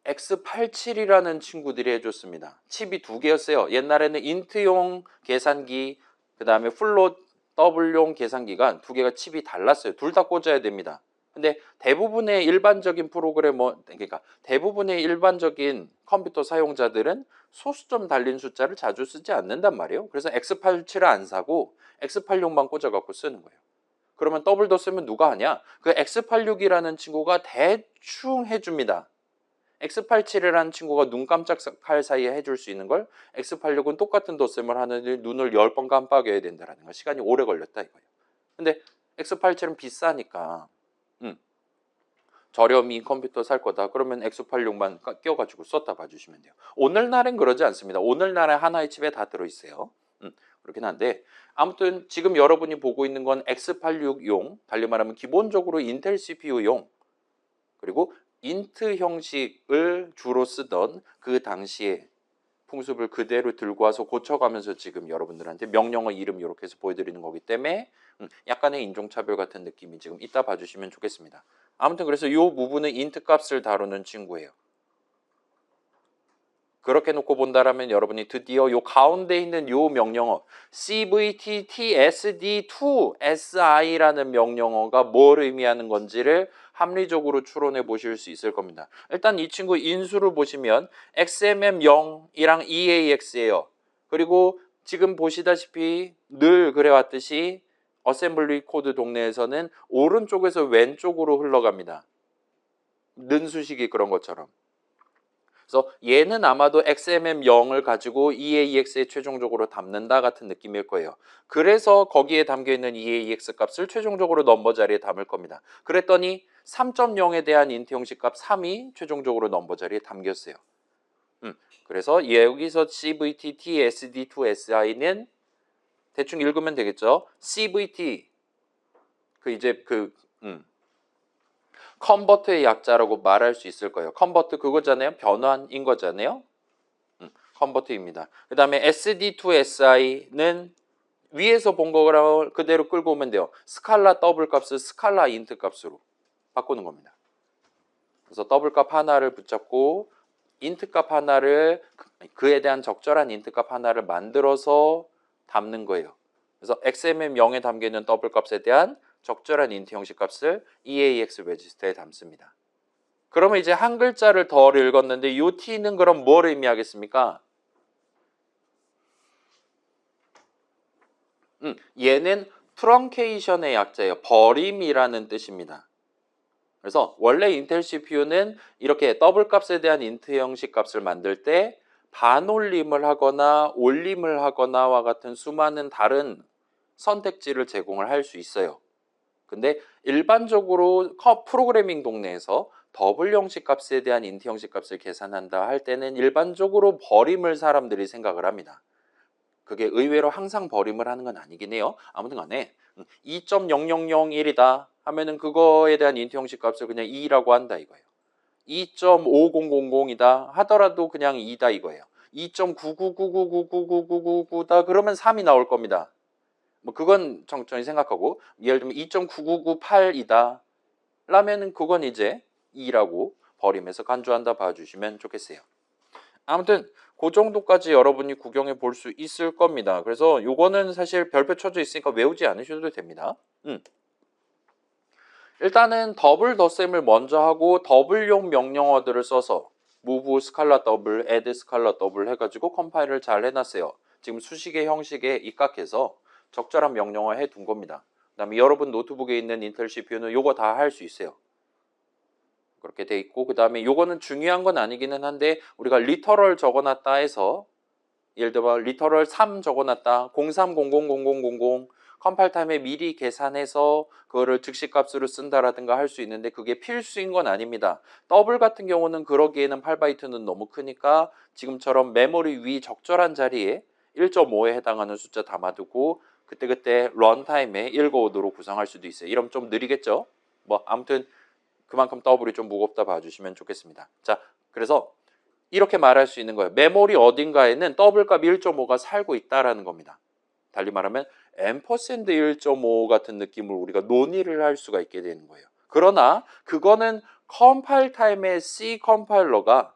X87이라는 친구들이 해줬습니다. 칩이 2개였어요. 옛날에는 int용 계산기, 그 다음에 플롯 더블용 계산기가 2개가 칩이 달랐어요. 둘 다 꽂아야 됩니다. 근데 대부분의 일반적인 프로그래머, 그러니까 대부분의 일반적인 컴퓨터 사용자들은 소수점 달린 숫자를 자주 쓰지 않는단 말이에요. 그래서 X87을 안 사고 X86만 꽂아갖고 쓰는 거예요. 그러면 더블 덧셈은 누가 하냐? 그 X86이라는 친구가 대충 해줍니다. X87이라는 친구가 눈 깜짝할 사이에 해줄 수 있는 걸 X86은 똑같은 덧셈을 하는데 눈을 10번 깜빡여야 된다는 거. 시간이 오래 걸렸다 이거예요. 근데 X87은 비싸니까 저렴이 컴퓨터 살 거다. 그러면 X86만 껴가지고 썼다 봐주시면 돼요. 오늘날엔 그러지 않습니다. 오늘날에 하나의 칩에 다 들어있어요. 그렇긴 한데 아무튼 지금 여러분이 보고 있는 건 X86용, 달리 말하면 기본적으로 인텔 CPU용, 그리고 int 형식을 주로 쓰던 그 당시에 풍습을 그대로 들고 와서 고쳐가면서 지금 여러분들한테 명령어 이름 이렇게 해서 보여드리는 거기 때문에 약간의 인종차별 같은 느낌이 지금 이따 봐주시면 좋겠습니다. 아무튼 그래서 이 부분은 int 값을 다루는 친구예요. 그렇게 놓고 본다라면 여러분이 드디어 요 가운데 있는 요 명령어 cvttsd2si라는 명령어가 뭘 의미하는 건지를 합리적으로 추론해 보실 수 있을 겁니다. 일단 이 친구 인수를 보시면 XMM0이랑 EAX예요. 그리고 지금 보시다시피 늘 그래왔듯이 어셈블리 코드 동네에서는 오른쪽에서 왼쪽으로 흘러갑니다. 는수식이 그런 것처럼. 그래서 얘는 아마도 XMM0을 가지고 EAX에 최종적으로 담는다 같은 느낌일 거예요. 그래서 거기에 담겨있는 EAX 값을 최종적으로 넘버 자리에 담을 겁니다. 그랬더니 3.0에 대한 int 형식 값 3이 최종적으로 넘버 자리에 담겼어요. 그래서 여기서 CVT, TSD2SI는 대충 읽으면 되겠죠. CVT 컨버트의 약자라고 말할 수 있을 거예요. 컨버트 그거잖아요. 변환인 거잖아요. 컨버트입니다. 그 다음에 SD2SI는 위에서 본 거랑 그대로 끌고 오면 돼요. 스칼라 더블 값을 스칼라 인트 값으로 바꾸는 겁니다. 그래서 더블 값 하나를 붙잡고 인트 값 하나를, 그에 대한 적절한 인트 값 하나를 만들어서 담는 거예요. 그래서 XMM0에 담겨있는 더블 값에 대한 적절한 인트 형식 값을 EAX 레지스터에 담습니다. 그러면 이제 한 글자를 더 읽었는데 이 t는 그럼 뭘 의미하겠습니까? 얘는 트렁케이션의 약자예요. 버림이라는 뜻입니다. 그래서 원래 인텔 CPU는 이렇게 더블 값에 대한 인트 형식 값을 만들 때 반올림을 하거나 올림을 하거나와 같은 수많은 다른 선택지를 제공을 할 수 있어요. 근데 일반적으로 프로그래밍 동네에서 더블 형식 값에 대한 인트 형식 값을 계산한다 할 때는 일반적으로 버림을 사람들이 생각을 합니다. 그게 의외로 항상 버림을 하는 건 아니긴 해요. 아무튼 간에 2.0001이다 하면은 그거에 대한 인트 형식 값을 그냥 2라고 한다 이거예요. 2.5000이다 하더라도 그냥 2다 이거예요. 2.999999999다 그러면 3이 나올 겁니다. 뭐 그건 천천히 생각하고 예를 들면 2.99998이다 라면은 그건 이제 2라고 버림해서 간주한다 봐주시면 좋겠어요. 아무튼 그 정도까지 여러분이 구경해 볼 수 있을 겁니다. 그래서 요거는 사실 별표 쳐져 있으니까 외우지 않으셔도 됩니다. 일단은 더블 덧셈을 먼저 하고 더블용 명령어들을 써서 move 스칼라 더블, add 스칼라 더블 해가지고 컴파일을 잘 해놨어요. 지금 수식의 형식에 입각해서 적절한 명령어 해둔 겁니다. 그 다음에 여러분 노트북에 있는 인텔 CPU는 요거 다 할 수 있어요. 그렇게 돼 있고 그 다음에 요거는 중요한 건 아니기는 한데 우리가 리터럴 적어놨다 해서 예를 들어 리터럴 3 적어놨다 03000000 컴파일 타임에 미리 계산해서 그거를 즉시값으로 쓴다라든가 할 수 있는데 그게 필수인 건 아닙니다. 더블 같은 경우는 그러기에는 8바이트는 너무 크니까 지금처럼 메모리 위 적절한 자리에 1.5에 해당하는 숫자 담아두고 그때그때 런타임에 읽어오도록 구성할 수도 있어요. 이러면 좀 느리겠죠? 뭐 아무튼 그만큼 더블이 좀 무겁다 봐주시면 좋겠습니다. 자, 그래서 이렇게 말할 수 있는 거예요. 메모리 어딘가에는 더블값 1.5가 살고 있다라는 겁니다. 달리 말하면 앰퍼샌드 1.5 같은 느낌으로 우리가 논의를 할 수가 있게 되는 거예요. 그러나 그거는 컴파일 타임의 C 컴파일러가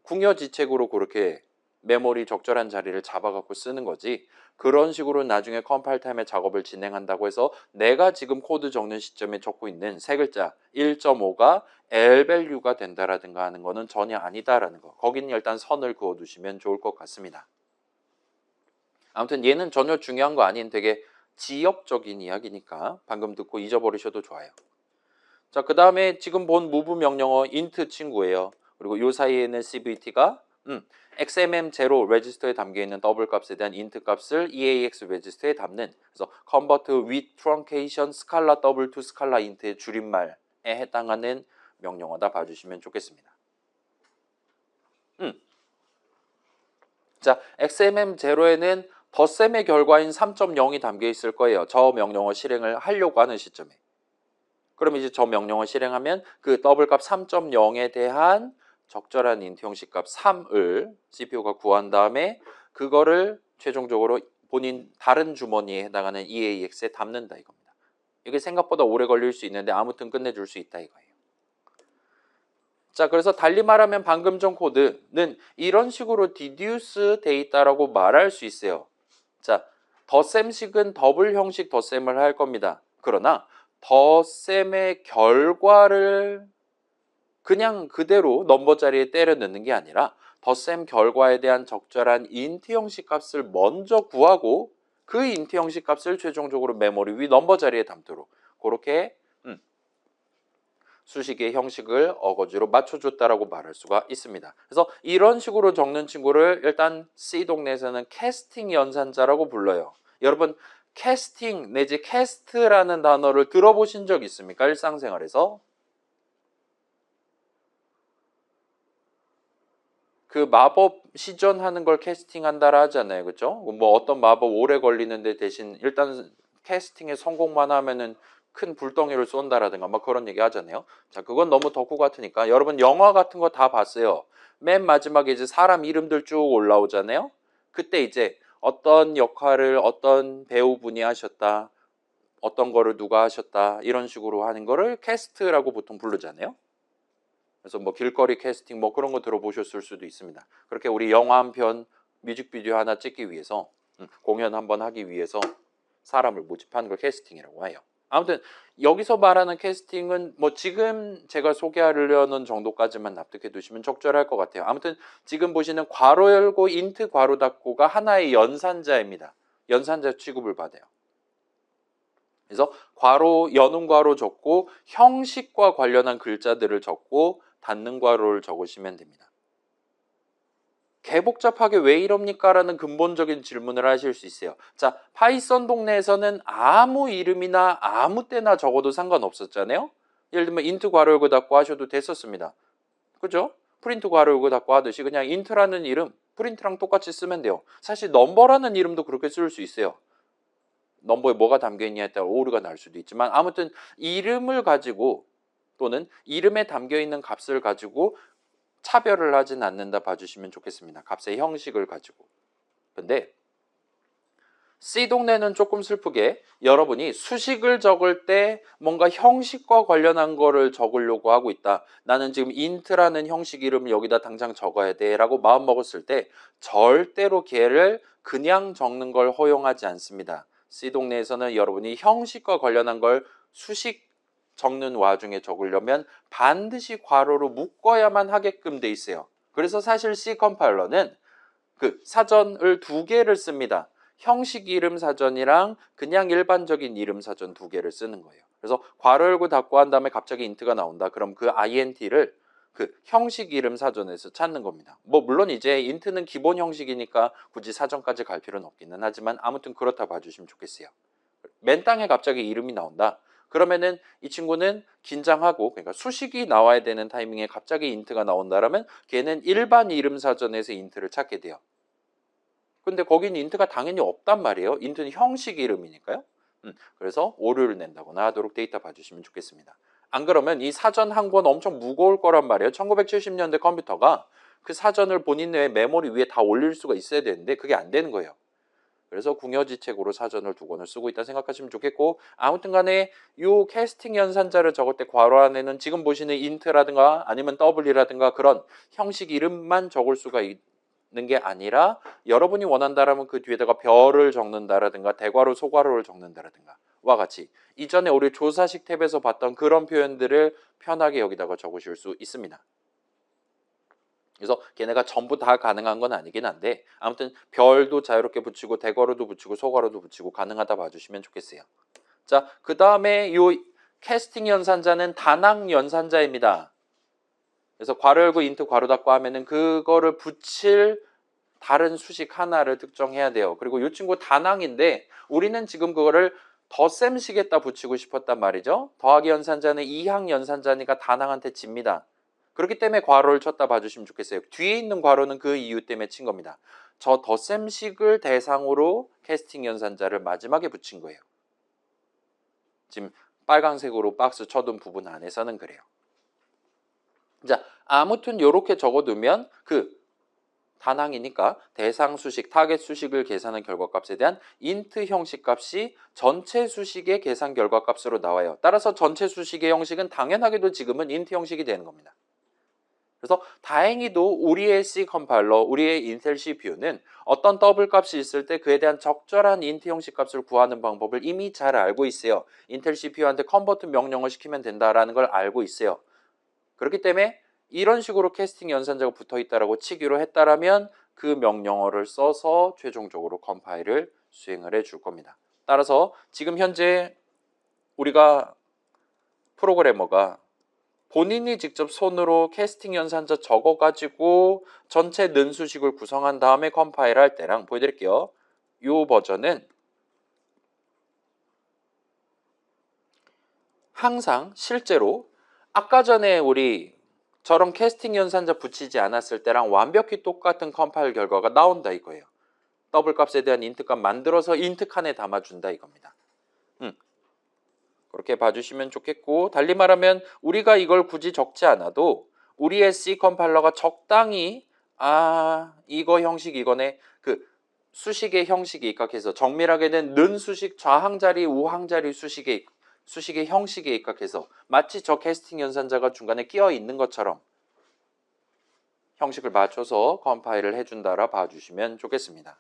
궁여지책으로 그렇게 메모리 적절한 자리를 잡아갖고 쓰는 거지 그런 식으로 나중에 컴파일 타임에 작업을 진행한다고 해서 내가 지금 코드 적는 시점에 적고 있는 세 글자 1.5가 L밸류가 된다라든가 하는 거는 전혀 아니다라는 거. 거기는 일단 선을 그어두시면 좋을 것 같습니다. 아무튼 얘는 전혀 중요한 거 아닌 되게 지엽적인 이야기니까 방금 듣고 잊어버리셔도 좋아요. 자, 그 다음에 지금 본 move 명령어 int 친구예요. 그리고 이 사이에는 CVT가 XMM0 레지스터에 담겨있는 더블 값에 대한 int 값을 EAX 레지스터에 담는 그래서 convert with truncation scala double to scala int의 줄임말에 해당하는 명령어다 봐주시면 좋겠습니다. 자, XMM0에는 덧셈의 결과인 3.0이 담겨 있을 거예요. 저 명령어 실행을 하려고 하는 시점에. 그럼 이제 저 명령을 실행하면 그 더블 값 3.0에 대한 적절한 인트 형식 값 3을 CPU가 구한 다음에 그거를 최종적으로 본인 다른 주머니에 해당하는 EAX에 담는다 이겁니다. 이게 생각보다 오래 걸릴 수 있는데 아무튼 끝내줄 수 있다 이거예요. 자, 그래서 달리 말하면 방금 전 코드는 이런 식으로 deduce 돼 있다라고 말할 수 있어요. 자, 덧셈식은 더블 형식 덧셈을 할 겁니다. 그러나 덧셈의 결과를 그냥 그대로 넘버 자리에 때려 넣는 게 아니라 덧셈 결과에 대한 적절한 인트 형식 값을 먼저 구하고 그 인트 형식 값을 최종적으로 메모리 위 넘버 자리에 담도록 그렇게 수식의 형식을 어거지로 맞춰줬다라고 말할 수가 있습니다. 그래서 이런 식으로 적는 친구를 일단 C 동네에서는 캐스팅 연산자라고 불러요. 여러분 캐스팅 내지 캐스트라는 단어를 들어보신 적 있습니까? 일상생활에서? 그 마법 시전하는 걸 캐스팅한다라 하잖아요. 그렇죠? 뭐 어떤 마법 오래 걸리는데 대신 일단 캐스팅에 성공만 하면은 큰 불덩이를 쏜다라든가 막 그런 얘기 하잖아요. 자, 그건 너무 덕후 같으니까 여러분 영화 같은 거 다 봤어요. 맨 마지막에 이제 사람 이름들 쭉 올라오잖아요. 그때 이제 어떤 역할을 어떤 배우분이 하셨다. 어떤 거를 누가 하셨다. 이런 식으로 하는 거를 캐스트라고 보통 부르잖아요. 그래서 뭐 길거리 캐스팅 뭐 그런 거 들어보셨을 수도 있습니다. 그렇게 우리 영화 한 편, 뮤직비디오 하나 찍기 위해서 공연 한번 하기 위해서 사람을 모집하는 걸 캐스팅이라고 해요. 아무튼 여기서 말하는 캐스팅은 뭐 지금 제가 소개하려는 정도까지만 납득해 두시면 적절할 것 같아요. 아무튼 지금 보시는 괄호 열고 인트 괄호 닫고가 하나의 연산자입니다. 연산자 취급을 받아요. 그래서 괄호 여는 괄호 적고 형식과 관련한 글자들을 적고 닫는 괄호를 적으시면 됩니다. 개복잡하게 왜 이럽니까? 라는 근본적인 질문을 하실 수 있어요. 자, 파이썬 동네에서는 아무 이름이나 아무 때나 적어도 상관없었잖아요. 예를 들면 인트 괄호 열고 닫고 하셔도 됐었습니다. 그죠? 프린트 괄호 열고 닫고 하듯이 그냥 인트라는 이름, 프린트랑 똑같이 쓰면 돼요. 사실 넘버라는 이름도 그렇게 쓸 수 있어요. 넘버에 뭐가 담겨 있냐에 따라 오류가 날 수도 있지만 아무튼 이름을 가지고 또는 이름에 담겨 있는 값을 가지고 차별을 하진 않는다 봐주시면 좋겠습니다. 값의 형식을 가지고. 근데 C 동네는 조금 슬프게 여러분이 수식을 적을 때 뭔가 형식과 관련한 거를 적으려고 하고 있다. 나는 지금 int라는 형식 이름을 여기다 당장 적어야 돼 라고 마음먹었을 때 절대로 걔를 그냥 적는 걸 허용하지 않습니다. C 동네에서는 여러분이 형식과 관련한 걸 수식 적는 와중에 적으려면 반드시 괄호로 묶어야만 하게끔 돼 있어요. 그래서 사실 C 컴파일러는 그 사전을 두 개를 씁니다. 형식 이름 사전이랑 그냥 일반적인 이름 사전 두 개를 쓰는 거예요. 그래서 괄호 열고 닫고 한 다음에 갑자기 int가 나온다. 그럼 그 int를 그 형식 이름 사전에서 찾는 겁니다. 뭐 물론 이제 int는 기본 형식이니까 굳이 사전까지 갈 필요는 없기는 하지만 아무튼 그렇다 봐주시면 좋겠어요. 맨 땅에 갑자기 이름이 나온다. 그러면은 이 친구는 긴장하고 그러니까 수식이 나와야 되는 타이밍에 갑자기 int가 나온다라면 걔는 일반 이름 사전에서 int를 찾게 돼요. 근데 거기는 int가 당연히 없단 말이에요. int는 형식 이름이니까요. 그래서 오류를 낸다거나 하도록 데이터 봐주시면 좋겠습니다. 안 그러면 이 사전 한 권 엄청 무거울 거란 말이에요. 1970년대 컴퓨터가 그 사전을 본인의 메모리 위에 다 올릴 수가 있어야 되는데 그게 안 되는 거예요. 그래서 궁여지책으로 사전을 두 권을 쓰고 있다 생각하시면 좋겠고 아무튼 간에 요 캐스팅 연산자를 적을 때 괄호 안에는 지금 보시는 int라든가 아니면 w라든가 그런 형식 이름만 적을 수가 있는 게 아니라 여러분이 원한다라면 그 뒤에다가 별을 적는다라든가 대괄호 소괄호를 적는다라든가 와 같이 이전에 우리 조사식 탭에서 봤던 그런 표현들을 편하게 여기다가 적으실 수 있습니다. 그래서 걔네가 전부 다 가능한 건 아니긴 한데 아무튼 별도 자유롭게 붙이고 대괄호도 붙이고 소괄호도 붙이고 가능하다 봐주시면 좋겠어요. 자, 그 다음에 요 캐스팅 연산자는 단항 연산자입니다. 그래서 괄호 열고 인트 괄호 닫고 하면은 그거를 붙일 다른 수식 하나를 특정해야 돼요. 그리고 이 친구 단항인데 우리는 지금 그거를 덧셈식에다 붙이고 싶었단 말이죠. 더하기 연산자는 이항 연산자니까 단항한테 집니다. 그렇기 때문에 괄호를 쳤다 봐주시면 좋겠어요. 뒤에 있는 괄호는 그 이유 때문에 친 겁니다. 저 덧셈식을 대상으로 캐스팅 연산자를 마지막에 붙인 거예요. 지금 빨간색으로 박스 쳐둔 부분 안에서는 그래요. 자, 아무튼 이렇게 적어두면 그 단항이니까 대상 수식, 타겟 수식을 계산한 결과값에 대한 int 형식 값이 전체 수식의 계산 결과값으로 나와요. 따라서 전체 수식의 형식은 당연하게도 지금은 int 형식이 되는 겁니다. 그래서 다행히도 우리의 C 컴파일러, 우리의 인텔 CPU는 어떤 더블 값이 있을 때 그에 대한 적절한 int 형식 값을 구하는 방법을 이미 잘 알고 있어요. 인텔 CPU한테 컨버트 명령을 시키면 된다라는 걸 알고 있어요. 그렇기 때문에 이런 식으로 캐스팅 연산자가 붙어있다라고 치기로 했다라면 그 명령어를 써서 최종적으로 컴파일을 수행을 해줄 겁니다. 따라서 지금 현재 우리가 프로그래머가 본인이 직접 손으로 캐스팅 연산자 적어가지고 전체 는 수식을 구성한 다음에 컴파일 할 때랑 보여드릴게요. 이 버전은 항상 실제로 아까 전에 우리 저런 캐스팅 연산자 붙이지 않았을 때랑 완벽히 똑같은 컴파일 결과가 나온다 이거예요. 더블 값에 대한 int 값 만들어서 int 칸에 담아준다 이겁니다. 그렇게 봐주시면 좋겠고 달리 말하면 우리가 이걸 굳이 적지 않아도 우리의 C 컴파일러가 적당히 이거 형식 이거네 그 수식의 형식에 입각해서 정밀하게는 는 수식 좌항자리 우항자리 수식의 형식에 입각해서 마치 저 캐스팅 연산자가 중간에 끼어 있는 것처럼 형식을 맞춰서 컴파일을 해준다라 봐주시면 좋겠습니다.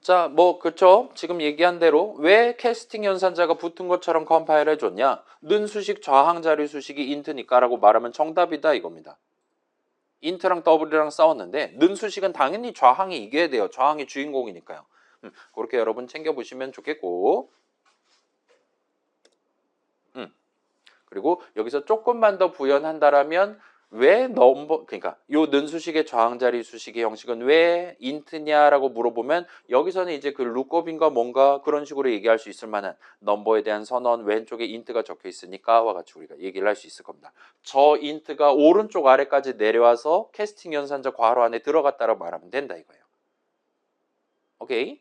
자, 뭐 그쵸? 지금 얘기한 대로 왜 캐스팅 연산자가 붙은 것처럼 컴파일 해줬냐? 는 수식 좌항 자리 수식이 인트니까 라고 말하면 정답이다 이겁니다. 인트랑 더블이랑 싸웠는데 는 수식은 당연히 좌항이 이겨야 돼요. 좌항이 주인공이니까요. 그렇게 여러분 챙겨보시면 좋겠고 그리고 여기서 조금만 더 부연한다라면 왜 넘버 그러니까 요 는수식의 저항자리 수식의 형식은 왜 인트냐라고 물어보면 여기서는 이제 그 룩업인가 뭔가 그런 식으로 얘기할 수 있을 만한 넘버에 대한 선언 왼쪽에 인트가 적혀 있으니까와 같이 우리가 얘기를 할 수 있을 겁니다. 저 인트가 오른쪽 아래까지 내려와서 캐스팅 연산자 괄호 안에 들어갔다라고 말하면 된다 이거예요. 오케이.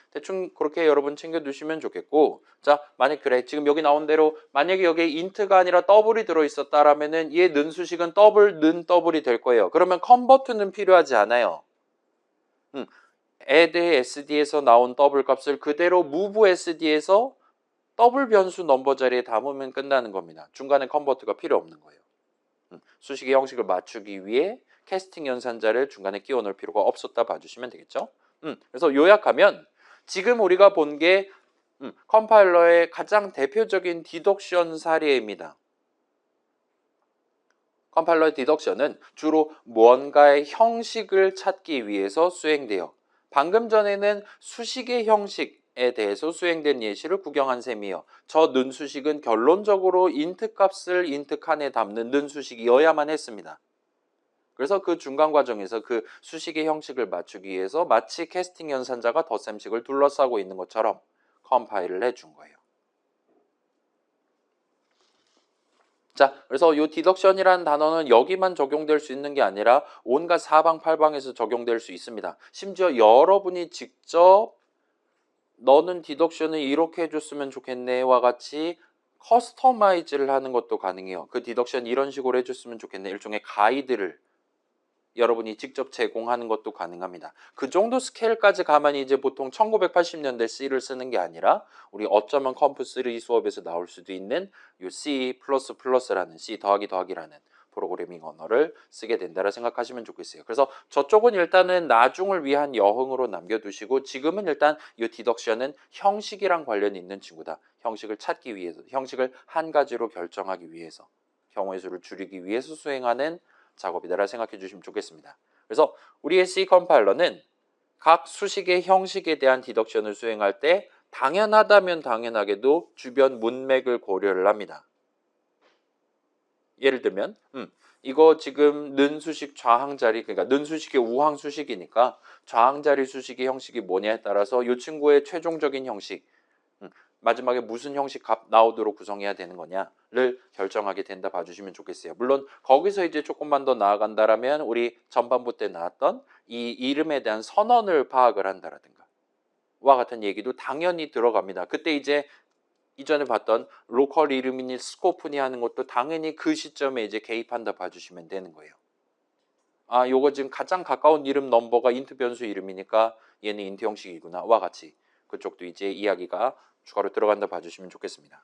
대충 그렇게 여러분 챙겨두시면 좋겠고 자 만약 그래 지금 여기 나온 대로 만약에 여기에 인트가 아니라 더블이 들어있었다라면은 얘 는수식은 는 더블이 될 거예요. 그러면 컨버트는 필요하지 않아요. add sd에서 나온 더블 값을 그대로 move sd에서 더블 변수 넘버 자리에 담으면 끝나는 겁니다. 중간에 컨버트가 필요 없는 거예요. 수식의 형식을 맞추기 위해 캐스팅 연산자를 중간에 끼워 넣을 필요가 없었다 봐주시면 되겠죠. 그래서 요약하면 지금 우리가 본 게 컴파일러의 가장 대표적인 디덕션 사례입니다. 컴파일러의 디덕션은 주로 무언가의 형식을 찾기 위해서 수행돼요. 방금 전에는 수식의 형식에 대해서 수행된 예시를 구경한 셈이에요. 저 는수식은 결론적으로 인트 값을 인트 칸에 담는 는수식이어야만 했습니다. 그래서 그 중간 과정에서 그 수식의 형식을 맞추기 위해서 마치 캐스팅 연산자가 덧셈식을 둘러싸고 있는 것처럼 컴파일을 해준 거예요. 자, 그래서 이 디덕션이라는 단어는 여기만 적용될 수 있는 게 아니라 온갖 사방팔방에서 적용될 수 있습니다. 심지어 여러분이 직접 너는 디덕션을 이렇게 해줬으면 좋겠네와 같이 커스터마이즈를 하는 것도 가능해요. 그 디덕션 이런 식으로 해줬으면 좋겠네. 일종의 가이드를 여러분이 직접 제공하는 것도 가능합니다. 그 정도 스케일까지 가만히 이제 보통 1980년대 C를 쓰는 게 아니라 우리 어쩌면 컴프3 수업에서 나올 수도 있는 이 C++라는 C 더하기 더하기라는 프로그래밍 언어를 쓰게 된다라 생각하시면 좋겠어요. 그래서 저쪽은 일단은 나중을 위한 여흥으로 남겨두시고 지금은 일단 이 디덕션은 형식이랑 관련이 있는 친구다. 형식을 찾기 위해서, 형식을 한 가지로 결정하기 위해서, 경우의 수를 줄이기 위해서 수행하는 작업이다라 생각해 주시면 좋겠습니다. 그래서 우리의 C 컴파일러는 각 수식의 형식에 대한 디덕션을 수행할 때 당연하다면 당연하게도 주변 문맥을 고려를 합니다. 예를 들면 이거 지금 는 수식 좌항 자리 그러니까 는 수식의 우항 수식이니까 좌항 자리 수식의 형식이 뭐냐에 따라서 이 친구의 최종적인 형식 마지막에 무슨 형식 값 나오도록 구성해야 되는 거냐를 결정하게 된다 봐주시면 좋겠어요. 물론 거기서 이제 조금만 더 나아간다라면 우리 전반부 때 나왔던 이 이름에 대한 선언을 파악을 한다라든가 와 같은 얘기도 당연히 들어갑니다. 그때 이제 이전에 봤던 로컬 이름이니 스코프니 하는 것도 당연히 그 시점에 이제 개입한다 봐주시면 되는 거예요. 아, 요거 지금 가장 가까운 이름 넘버가 인트 변수 이름이니까 얘는 인트 형식이구나 와 같이 그쪽도 이제 이야기가 추가로 들어간다 봐주시면 좋겠습니다.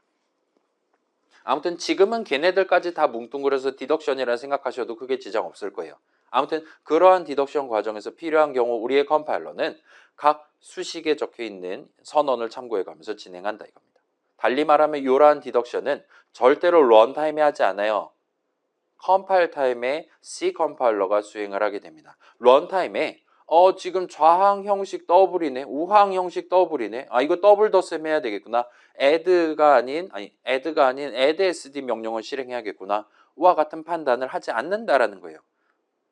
아무튼 지금은 걔네들까지 다 뭉뚱그려서 디덕션이라 생각하셔도 크게 지장 없을 거예요. 아무튼 그러한 디덕션 과정에서 필요한 경우 우리의 컴파일러는 각 수식에 적혀있는 선언을 참고해가면서 진행한다 이겁니다. 달리 말하면 이러한 디덕션은 절대로 런타임에 하지 않아요. 컴파일 타임에 C 컴파일러가 수행을 하게 됩니다. 런타임에 지금 좌항 형식 더블이네. 우항 형식 더블이네. 아, 이거 더블 덧셈 해야 되겠구나. add가 아닌 add sd 명령을 실행해야겠구나. 와 같은 판단을 하지 않는다라는 거예요.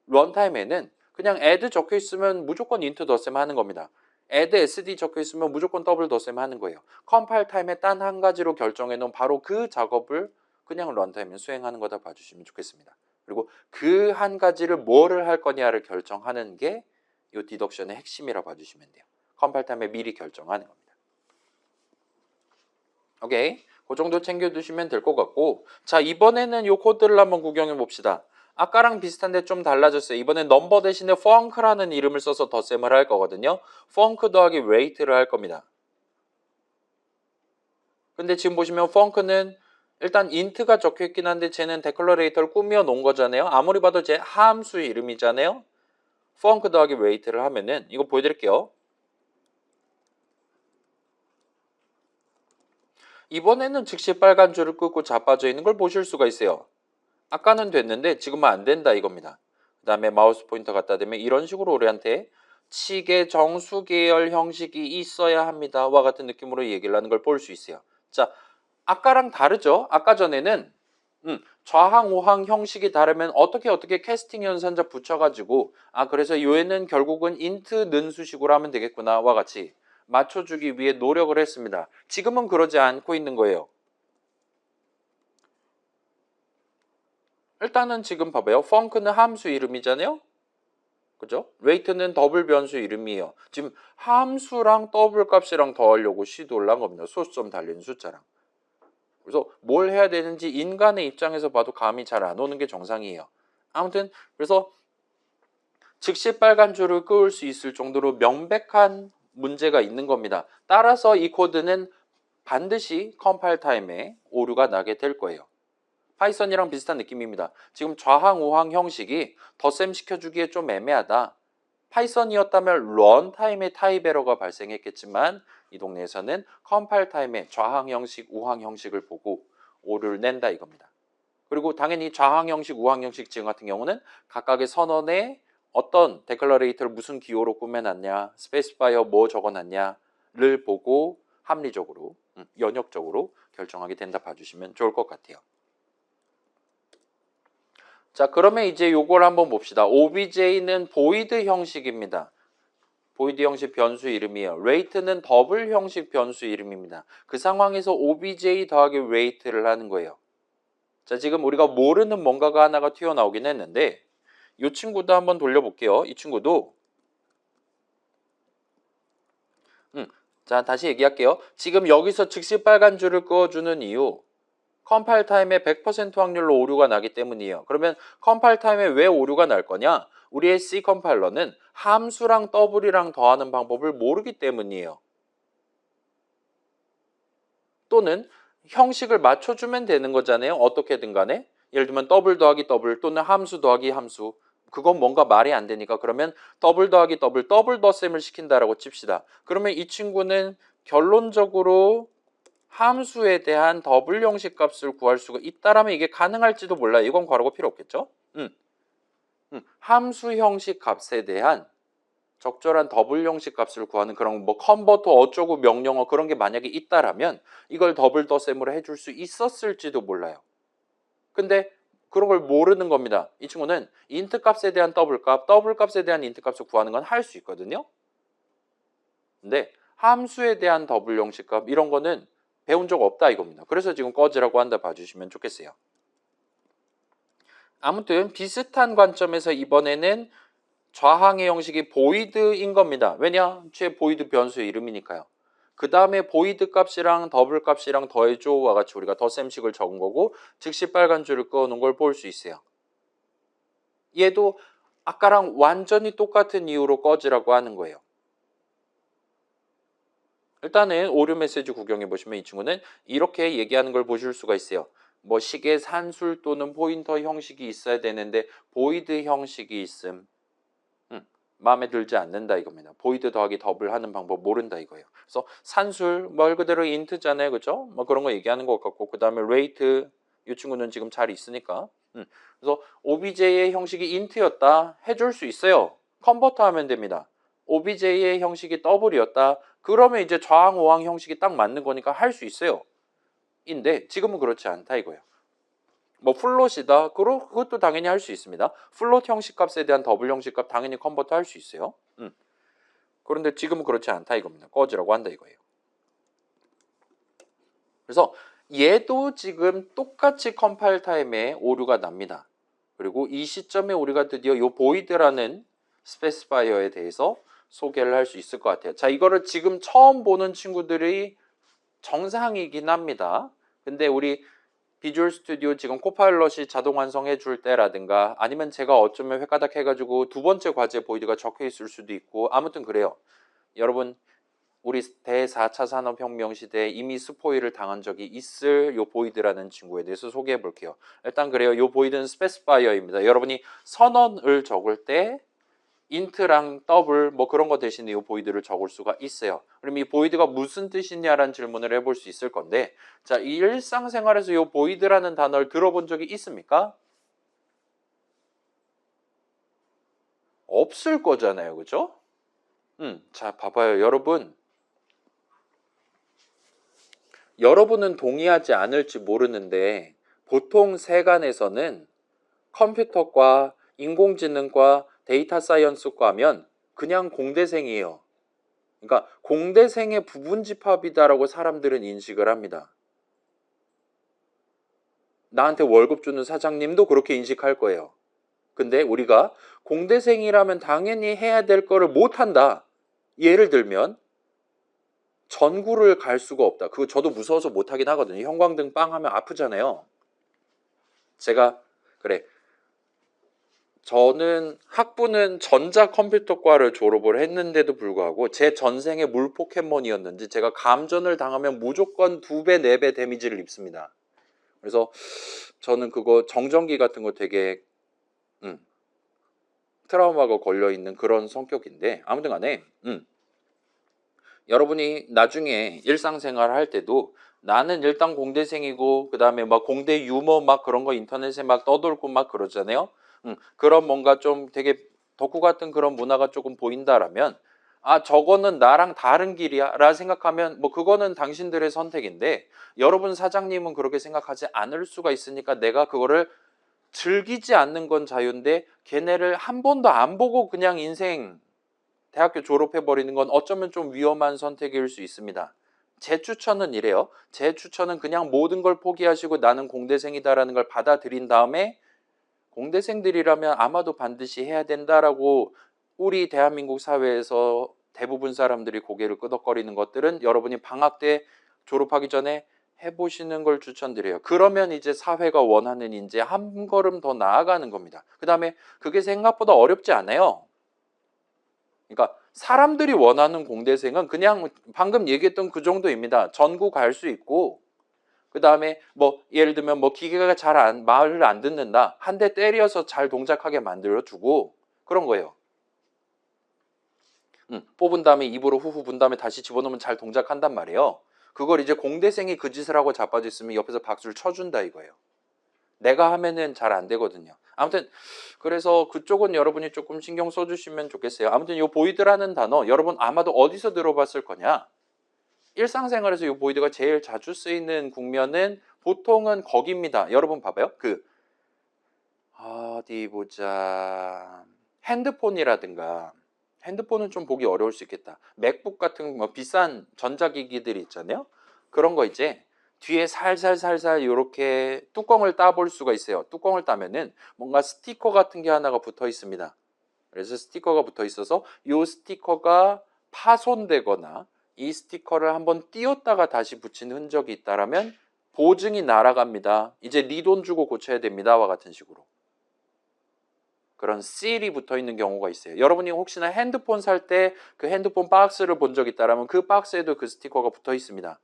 런타임에는 그냥 add 적혀 있으면 무조건 int 덧셈 하는 겁니다. add sd 적혀 있으면 무조건 더블 덧셈 하는 거예요. 컴파일 타임에 단 한 가지로 결정해 놓은 바로 그 작업을 그냥 런타임에 수행하는 거다 봐주시면 좋겠습니다. 그리고 그 한 가지를 뭐를 할 거냐를 결정하는 게 이 디덕션의 핵심이라고 봐주시면 돼요. 컴파일 타임에 미리 결정하는 겁니다. 오케이, 그 정도 챙겨두시면 될 것 같고 자 이번에는 이 코드를 한번 구경해 봅시다. 아까랑 비슷한데 좀 달라졌어요. 이번엔 넘버 대신에 func라는 이름을 써서 덧셈을 할 거거든요. funk 더하기 weight를 할 겁니다. 근데 지금 보시면 func는 일단 int가 적혀 있긴 한데 쟤는 데클러레이터를 꾸며 놓은 거잖아요. 아무리 봐도 제 함수의 이름이잖아요. funk 더하기 weight를 하면은 이거 보여드릴게요. 이번에는 즉시 빨간 줄을 끄고 자빠져 있는 걸 보실 수가 있어요. 아까는 됐는데 지금은 안 된다 이겁니다. 그 다음에 마우스 포인터 갖다 대면 이런 식으로 우리한테 치계 정수 계열 형식이 있어야 합니다. 와 같은 느낌으로 얘기를 하는 걸 볼 수 있어요. 자, 아까랑 다르죠? 아까 전에는 좌항, 우항 형식이 다르면 어떻게 캐스팅 연산자 붙여가지고 그래서 요에는 결국은 인트 는 수식으로 하면 되겠구나 와 같이 맞춰주기 위해 노력을 했습니다. 지금은 그러지 않고 있는 거예요. 일단은 지금 봐봐요. 펑크는 함수 이름이잖아요. 그죠? 웨이트는 더블 변수 이름이에요. 지금 함수랑 더블 값이랑 더하려고 시도를 한 겁니다. 소수점 달린 숫자랑. 그래서 뭘 해야 되는지 인간의 입장에서 봐도 감이 잘 안 오는 게 정상이에요. 아무튼 그래서 즉시 빨간 줄을 그을 수 있을 정도로 명백한 문제가 있는 겁니다. 따라서 이 코드는 반드시 컴파일 타임에 오류가 나게 될 거예요. 파이썬이랑 비슷한 느낌입니다. 지금 좌항, 우항 형식이 덧셈 시켜주기에 좀 애매하다. 파이썬이었다면 런타임에 타입 에러가 발생했겠지만 이 동네에서는 컴파일 타임에 좌항 형식, 우항 형식을 보고 오류를 낸다 이겁니다. 그리고 당연히 좌항 형식, 우항 형식 지금 같은 경우는 각각의 선언에 어떤 데클러레이터를 무슨 기호로 꾸며놨냐, 스페이스파이어 뭐 적어놨냐를 보고 합리적으로, 연역적으로 결정하게 된다 봐주시면 좋을 것 같아요. 자, 그러면 이제 요걸 한번 봅시다. OBJ는 보이드 형식입니다. 보이드 형식 변수 이름이에요. rate는 더블 형식 변수 이름입니다. 그 상황에서 OBJ 더하기 rate를 하는 거예요. 자, 지금 우리가 모르는 뭔가가 하나가 튀어나오긴 했는데 이 친구도 한번 돌려볼게요. 이 친구도 자, 다시 얘기할게요. 지금 여기서 즉시 빨간 줄을 그어주는 이유 컴파일 타임에 100% 확률로 오류가 나기 때문이에요. 그러면 컴파일 타임에 왜 오류가 날 거냐? 우리의 C 컴파일러는 함수랑 더블이랑 더하는 방법을 모르기 때문이에요. 또는 형식을 맞춰주면 되는 거잖아요. 어떻게든 간에. 예를 들면 더블 더하기 더블 또는 함수 더하기 함수. 그건 뭔가 말이 안 되니까 그러면 더블 더하기 더블, 더블 덧셈을 시킨다라고 칩시다. 그러면 이 친구는 결론적으로 함수에 대한 더블 형식 값을 구할 수가 있다라면 이게 가능할지도 몰라요. 이건 괄호가 필요 없겠죠? 함수 형식 값에 대한 적절한 더블 형식 값을 구하는 그런 뭐 컨버터 어쩌고 명령어 그런 게 만약에 있다라면 이걸 더블 덧셈으로 해줄 수 있었을지도 몰라요. 근데 그런 걸 모르는 겁니다. 이 친구는 인트 값에 대한 더블 값, 더블 값에 대한 인트 값을 구하는 건 할 수 있거든요. 근데 함수에 대한 더블 형식 값 이런 거는 배운 적 없다 이겁니다. 그래서 지금 꺼지라고 한다 봐주시면 좋겠어요. 아무튼 비슷한 관점에서 이번에는 좌항의 형식이 보이드인 겁니다. 왜냐? 최 보이드 변수의 이름이니까요. 그 다음에 보이드 값이랑 더블 값이랑 더해줘와 같이 우리가 덧셈식을 적은 거고 즉시 빨간 줄을 그어놓은 걸 볼 수 있어요. 얘도 아까랑 완전히 똑같은 이유로 꺼지라고 하는 거예요. 일단은 오류 메시지 구경해 보시면 이 친구는 이렇게 얘기하는 걸 보실 수가 있어요. 뭐 식의 산술 또는 포인터 형식이 있어야 되는데 보이드 형식이 있음. 마음에 들지 않는다 이겁니다. 보이드 더하기 더블 하는 방법 모른다 이거예요. 그래서 산술 말 그대로 인트잖아요. 그죠? 뭐 그런 거 얘기하는 것 같고 그 다음에 레이트 이 친구는 지금 잘 있으니까 그래서 OBJ의 형식이 인트였다 해줄 수 있어요. 컨버터 하면 됩니다. OBJ의 형식이 더블이었다. 그러면 이제 좌항, 우항 형식이 딱 맞는 거니까 할 수 있어요. 인데 지금은 그렇지 않다 이거예요. 뭐 플롯이다. 그것도 당연히 할 수 있습니다. 플롯 형식 값에 대한 더블 형식 값 당연히 컨버터 할 수 있어요. 그런데 지금은 그렇지 않다 이겁니다. 꺼지라고 한다 이거예요. 그래서 얘도 지금 똑같이 컴파일 타임에 오류가 납니다. 그리고 이 시점에 우리가 드디어 이 보이드라는 스페시파이어에 대해서 소개를 할 수 있을 것 같아요. 자, 이거를 지금 처음 보는 친구들이 정상이긴 합니다. 근데 우리 비주얼 스튜디오 지금 코파일럿이 자동 완성해 줄 때라든가 아니면 제가 어쩌면 획가닥 해가지고 두 번째 과제 보이드가 적혀 있을 수도 있고 아무튼 그래요. 여러분 우리 대4차 산업혁명 시대에 이미 스포일을 당한 적이 있을 요 보이드라는 친구에 대해서 소개해 볼게요. 일단 그래요. 요 보이드는 스페시파이어입니다. 여러분이 선언을 적을 때 인트랑 더블 뭐 그런 거 대신에 이 보이드를 적을 수가 있어요. 그럼 이 보이드가 무슨 뜻이냐라는 질문을 해볼 수 있을 건데, 자, 이 일상생활에서 이 보이드라는 단어를 들어본 적이 있습니까? 없을 거잖아요, 그죠? 자, 봐봐요, 여러분. 여러분은 동의하지 않을지 모르는데 보통 세간에서는 컴퓨터과 인공지능과 데이터 사이언스과면 그냥 공대생이에요. 그러니까 공대생의 부분 집합이다라고 사람들은 인식을 합니다. 나한테 월급 주는 사장님도 그렇게 인식할 거예요. 근데 우리가 공대생이라면 당연히 해야 될 거를 못한다. 예를 들면 전구를 갈 수가 없다. 그거 저도 무서워서 못하긴 하거든요. 형광등 빵 하면 아프잖아요. 제가 그래, 저는 학부는 전자컴퓨터과를 졸업을 했는데도 불구하고 제 전생에 물포켓몬이었는지 제가 감전을 당하면 무조건 2배, 4배 데미지를 입습니다. 그래서 저는 그거 정전기 같은 거 되게 트라우마가 걸려있는 그런 성격인데, 아무튼 간에 여러분이 나중에 일상생활 할 때도 나는 일단 공대생이고 그 다음에 막 공대 유머 막 그런 거 인터넷에 막 떠돌고 막 그러잖아요. 그런 뭔가 좀 되게 덕후 같은 그런 문화가 조금 보인다라면, 아, 저거는 나랑 다른 길이야 라 생각하면 뭐 그거는 당신들의 선택인데, 여러분 사장님은 그렇게 생각하지 않을 수가 있으니까 내가 그거를 즐기지 않는 건 자유인데 걔네를 한 번도 안 보고 그냥 인생 대학교 졸업해버리는 건 어쩌면 좀 위험한 선택일 수 있습니다. 제 추천은 이래요. 제 추천은 그냥 모든 걸 포기하시고 나는 공대생이다라는 걸 받아들인 다음에 공대생들이라면 아마도 반드시 해야 된다라고 우리 대한민국 사회에서 대부분 사람들이 고개를 끄덕거리는 것들은 여러분이 방학 때 졸업하기 전에 해보시는 걸 추천드려요. 그러면 이제 사회가 원하는 이제 한 걸음 더 나아가는 겁니다. 그 다음에 그게 생각보다 어렵지 않아요. 그러니까 사람들이 원하는 공대생은 그냥 방금 얘기했던 그 정도입니다. 전구 갈 수 있고, 그 다음에 뭐 예를 들면 뭐 기계가 말을 안 듣는다, 한 대 때려서 잘 동작하게 만들어 주고 그런 거예요. 뽑은 다음에 입으로 후후 분 다음에 다시 집어넣으면 잘 동작한단 말이에요. 그걸 이제 공대생이 그 짓을 하고 자빠져 있으면 옆에서 박수를 쳐준다 이거예요. 내가 하면은 잘 안 되거든요. 아무튼 그래서 그쪽은 여러분이 조금 신경 써주시면 좋겠어요. 아무튼 이 보이드라는 단어 여러분 아마도 어디서 들어봤을 거냐? 일상생활에서 이 보이드가 제일 자주 쓰이는 국면은 보통은 거기입니다. 여러분 봐봐요. 어디 보자. 핸드폰이라든가, 핸드폰은 좀 보기 어려울 수 있겠다. 맥북 같은 뭐 비싼 전자기기들이 있잖아요. 그런 거 이제 뒤에 살살살살 이렇게 뚜껑을 따볼 수가 있어요. 뚜껑을 따면은 뭔가 스티커 같은 게 하나가 붙어 있습니다. 그래서 스티커가 붙어 있어서 이 스티커가 파손되거나 이 스티커를 한번 띄웠다가 다시 붙인 흔적이 있다라면 보증이 날아갑니다. 이제 네 돈 주고 고쳐야 됩니다와 같은 식으로. 그런 실이 붙어 있는 경우가 있어요. 여러분이 혹시나 핸드폰 살 때 그 핸드폰 박스를 본 적 있다라면 그 박스에도 그 스티커가 붙어 있습니다.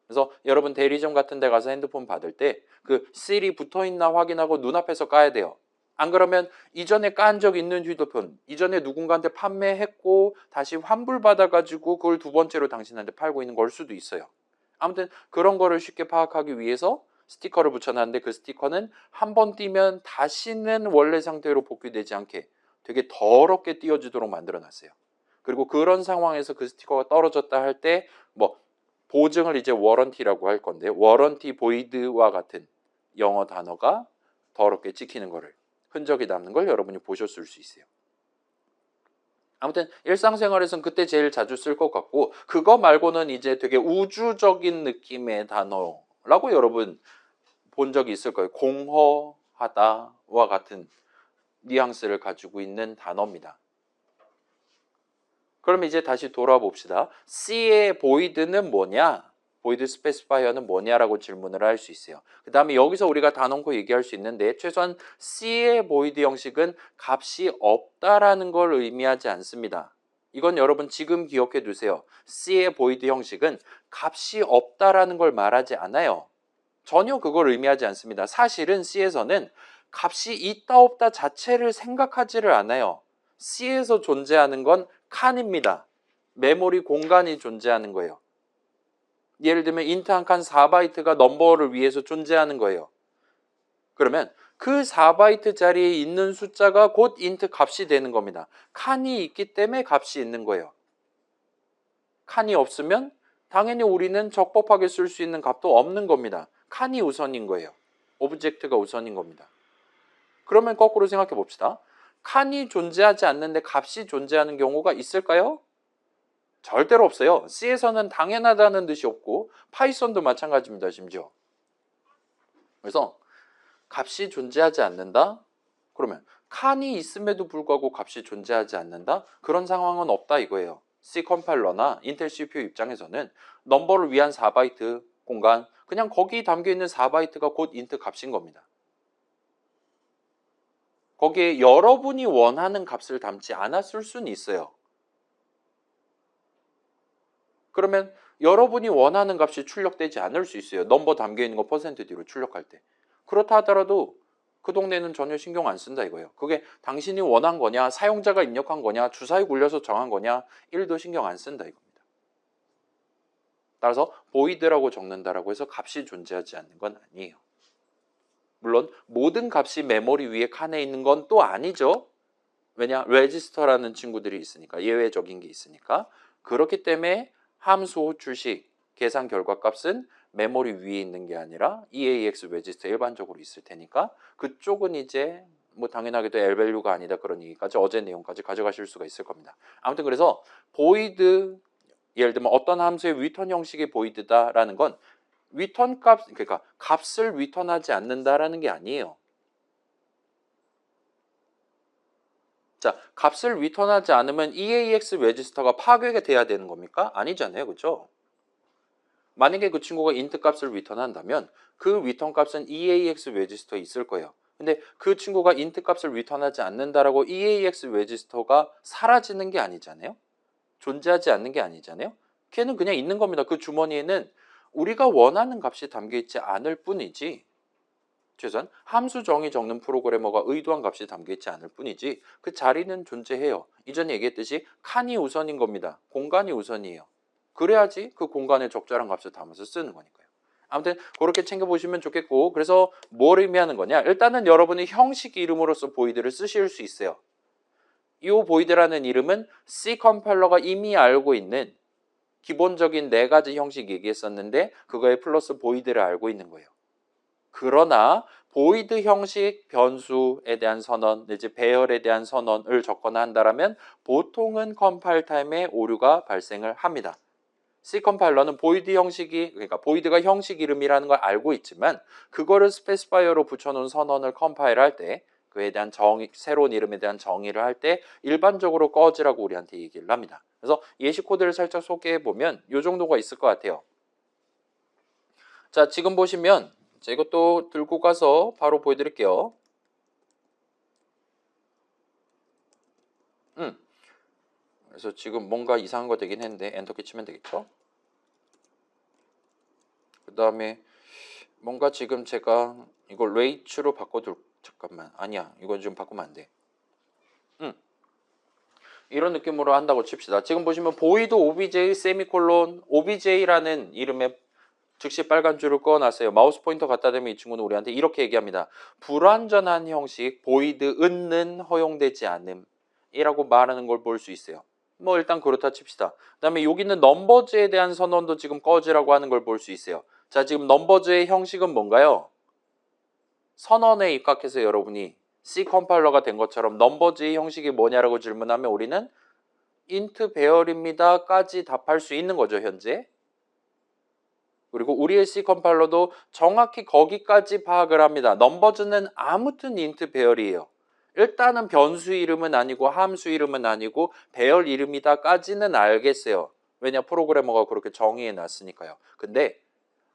그래서 여러분 대리점 같은 데 가서 핸드폰 받을 때 그 실이 붙어 있나 확인하고 눈앞에서 까야 돼요. 안 그러면 이전에 깐 적 있는 휴대폰, 이전에 누군가한테 판매했고 다시 환불받아가지고 그걸 두 번째로 당신한테 팔고 있는 걸 수도 있어요. 아무튼 그런 거를 쉽게 파악하기 위해서 스티커를 붙여놨는데 그 스티커는 한 번 띄면 다시는 원래 상태로 복귀되지 않게 되게 더럽게 띄워지도록 만들어놨어요. 그리고 그런 상황에서 그 스티커가 떨어졌다 할 때 뭐 보증을 이제 워런티라고 할 건데, 워런티 보이드와 같은 영어 단어가 더럽게 찍히는 거를, 흔적이 남는 걸 여러분이 보셨을 수 있어요. 아무튼 일상생활에서는 그때 제일 자주 쓸 것 같고, 그거 말고는 이제 되게 우주적인 느낌의 단어라고 여러분 본 적이 있을 거예요. 공허하다와 같은 뉘앙스를 가지고 있는 단어입니다. 그럼 이제 다시 돌아봅시다. C의 보이드는 뭐냐? 보이드 스페시파이어는 뭐냐라고 질문을 할 수 있어요. 그 다음에 여기서 우리가 다 넣고 얘기할 수 있는데, 최소한 C의 보이드 형식은 값이 없다라는 걸 의미하지 않습니다. 이건 여러분 지금 기억해 두세요. C의 보이드 형식은 값이 없다라는 걸 말하지 않아요. 전혀 그걸 의미하지 않습니다. 사실은 C에서는 값이 있다 없다 자체를 생각하지를 않아요. C에서 존재하는 건 칸입니다. 메모리 공간이 존재하는 거예요. 예를 들면 int 한 칸 4바이트가 넘버를 위해서 존재하는 거예요. 그러면 그 4바이트 자리에 있는 숫자가 곧 int 값이 되는 겁니다. 칸이 있기 때문에 값이 있는 거예요. 칸이 없으면 당연히 우리는 적법하게 쓸 수 있는 값도 없는 겁니다. 칸이 우선인 거예요. 오브젝트가 우선인 겁니다. 그러면 거꾸로 생각해 봅시다. 칸이 존재하지 않는데 값이 존재하는 경우가 있을까요? 절대로 없어요. C에서는 당연하다는 뜻이 없고 파이썬도 마찬가지입니다. 심지어. 그래서 값이 존재하지 않는다? 그러면 칸이 있음에도 불구하고 값이 존재하지 않는다? 그런 상황은 없다 이거예요. C 컴파일러나 인텔 CPU 입장에서는 넘버를 위한 4바이트 공간, 그냥 거기 담겨있는 4바이트가 곧 int 값인 겁니다. 거기에 여러분이 원하는 값을 담지 않았을 수는 있어요. 그러면 여러분이 원하는 값이 출력되지 않을 수 있어요. 넘버 담겨있는 거 %D로 출력할 때. 그렇다 하더라도 그 동네는 전혀 신경 안 쓴다 이거예요. 그게 당신이 원한 거냐, 사용자가 입력한 거냐, 주사위 굴려서 정한 거냐, 1도 신경 안 쓴다 이겁니다. 따라서 void라고 적는다라고 해서 값이 존재하지 않는 건 아니에요. 물론 모든 값이 메모리 위에 칸에 있는 건 또 아니죠. 왜냐? 레지스터라는 친구들이 있으니까, 예외적인 게 있으니까. 그렇기 때문에 함수 호출식 계산 결과 값은 메모리 위에 있는 게 아니라 EAX 레지스터 일반적으로 있을 테니까 그쪽은 이제 뭐 당연하게도 L밸류가 아니다 그런 얘기까지 어제 내용까지 가져가실 수가 있을 겁니다. 아무튼 그래서 void, 예를 들면 어떤 함수의 return 형식이 void다라는 건 return 값, 그러니까 값을 return하지 않는다라는 게 아니에요. 자, 값을 return하지 않으면 EAX 레지스터가 파괴가 돼야 되는 겁니까? 아니잖아요. 그렇죠? 만약에 그 친구가 int 값을 return한다면 그 return 값은 EAX 레지스터에 있을 거예요. 근데 그 친구가 int 값을 return하지 않는다라고 EAX 레지스터가 사라지는 게 아니잖아요. 존재하지 않는 게 아니잖아요. 걔는 그냥 있는 겁니다. 그 주머니에는 우리가 원하는 값이 담겨있지 않을 뿐이지, 최소한 함수 정의 적는 프로그래머가 의도한 값이 담겨있지 않을 뿐이지 그 자리는 존재해요. 이전에 얘기했듯이 칸이 우선인 겁니다. 공간이 우선이에요. 그래야지 그 공간에 적절한 값을 담아서 쓰는 거니까요. 아무튼 그렇게 챙겨보시면 좋겠고, 그래서 뭘 의미하는 거냐? 일단은 여러분이 형식 이름으로서 void를 쓰실 수 있어요. 이 void라는 이름은 C 컴파일러가 이미 알고 있는 기본적인 4가지 형식 얘기했었는데 그거에 플러스 void를 알고 있는 거예요. 그러나 void 형식 변수에 대한 선언 내지 배열에 대한 선언을 적거나 한다면 보통은 컴파일 타임에 오류가 발생을 합니다. C 컴파일러는 void 형식이, 그러니까 void가 형식 이름이라는 걸 알고 있지만 그거를 스페시파이어로 붙여놓은 선언을 컴파일할 때 그에 대한 정의, 새로운 이름에 대한 정의를 할 때 일반적으로 꺼지라고 우리한테 얘기를 합니다. 그래서 예시 코드를 살짝 소개해 보면 이 정도가 있을 것 같아요. 자, 지금 보시면 자, 이것도 들고 가서 바로 보여드릴게요. 그래서 지금 뭔가 이상한 거 되긴 했는데 엔터키 치면 되겠죠? 그 다음에 뭔가 지금 제가 이걸 레이츠로 바꿔둘, 잠깐만, 아니야, 이건 좀 바꾸면 안 돼. 이런 느낌으로 한다고 칩시다. 지금 보시면 void obj 세미콜론 obj라는 이름의 즉시 빨간 줄을 꺼놨어요. 마우스 포인터 갖다 대면 이 친구는 우리한테 이렇게 얘기합니다. 불완전한 형식 void 은는 허용되지 않음이라고 말하는 걸 볼 수 있어요. 뭐 일단 그렇다 칩시다. 그 다음에 여기 있는 넘버즈에 대한 선언도 지금 꺼지라고 하는 걸 볼 수 있어요. 자, 지금 넘버즈의 형식은 뭔가요? 선언에 입각해서 여러분이 C 컴파일러가 된 것처럼 넘버즈의 형식이 뭐냐라고 질문하면 우리는 int 배열입니다 까지 답할 수 있는 거죠, 현재. 그리고 우리의 C 컴파일러도 정확히 거기까지 파악을 합니다. 넘버즈는 아무튼 int 배열이에요. 일단은 변수 이름은 아니고 함수 이름은 아니고 배열 이름이다 까지는 알겠어요. 왜냐, 프로그래머가 그렇게 정의해 놨으니까요. 근데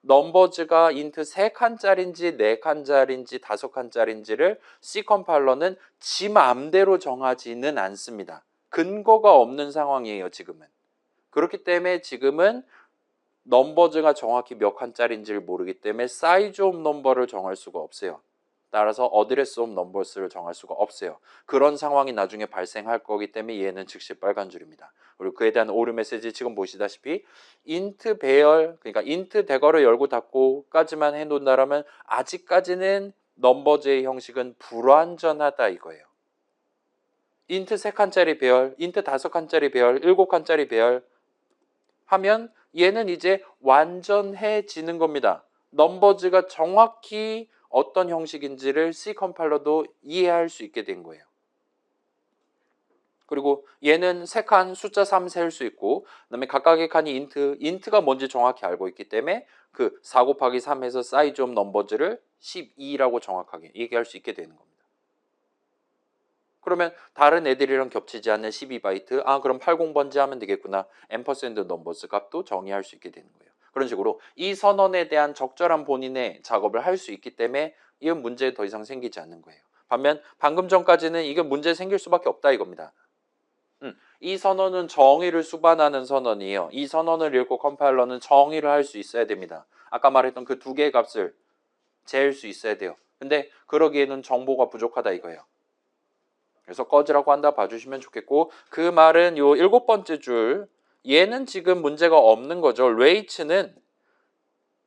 넘버즈가 int 3칸짜리인지 4칸짜리인지 5칸짜리인지를 C 컴파일러는 지 맘대로 정하지는 않습니다. 근거가 없는 상황이에요, 지금은. 그렇기 때문에 지금은 넘버즈가 정확히 몇 칸짜리인지를 모르기 때문에 사이즈 오브 넘버를 정할 수가 없어요. 따라서 address of numbers를 정할 수가 없어요. 그런 상황이 나중에 발생할 거기 때문에 얘는 즉시 빨간 줄입니다. 그리고 그에 대한 오류 메시지 지금 보시다시피 int 배열, 그러니까 int 대괄호 열고 닫고까지만 해놓는다라면 아직까지는 넘버즈의 형식은 불완전하다 이거예요. int 3칸짜리 배열, int 5칸짜리 배열, 7칸짜리 배열 하면 얘는 이제 완전해지는 겁니다. 넘버즈가 정확히 어떤 형식인지를 C 컴파일러도 이해할 수 있게 된 거예요. 그리고 얘는 3칸 숫자 3 셀 수 있고 그다음에 각각의 칸이 int가 뭔지 정확히 알고 있기 때문에 그 4 곱하기 3에서 사이즈 오브 넘버즈를 12라고 정확하게 얘기할 수 있게 되는 겁니다. 그러면 다른 애들이랑 겹치지 않는 12바이트, 그럼 80번지 하면 되겠구나. 앰퍼센드 넘버스 값도 정의할 수 있게 되는 거예요. 그런 식으로 이 선언에 대한 적절한 본인의 작업을 할 수 있기 때문에 이건 문제 더 이상 생기지 않는 거예요. 반면 방금 전까지는 이게 문제 생길 수밖에 없다 이겁니다. 이 선언은 정의를 수반하는 선언이에요. 이 선언을 읽고 컴파일러는 정의를 할 수 있어야 됩니다. 아까 말했던 그 두 개의 값을 잴 수 있어야 돼요. 근데 그러기에는 정보가 부족하다 이거예요. 그래서 꺼지라고 한다 봐주시면 좋겠고, 그 말은 요 7번째 줄, 얘는 지금 문제가 없는 거죠. 레이츠는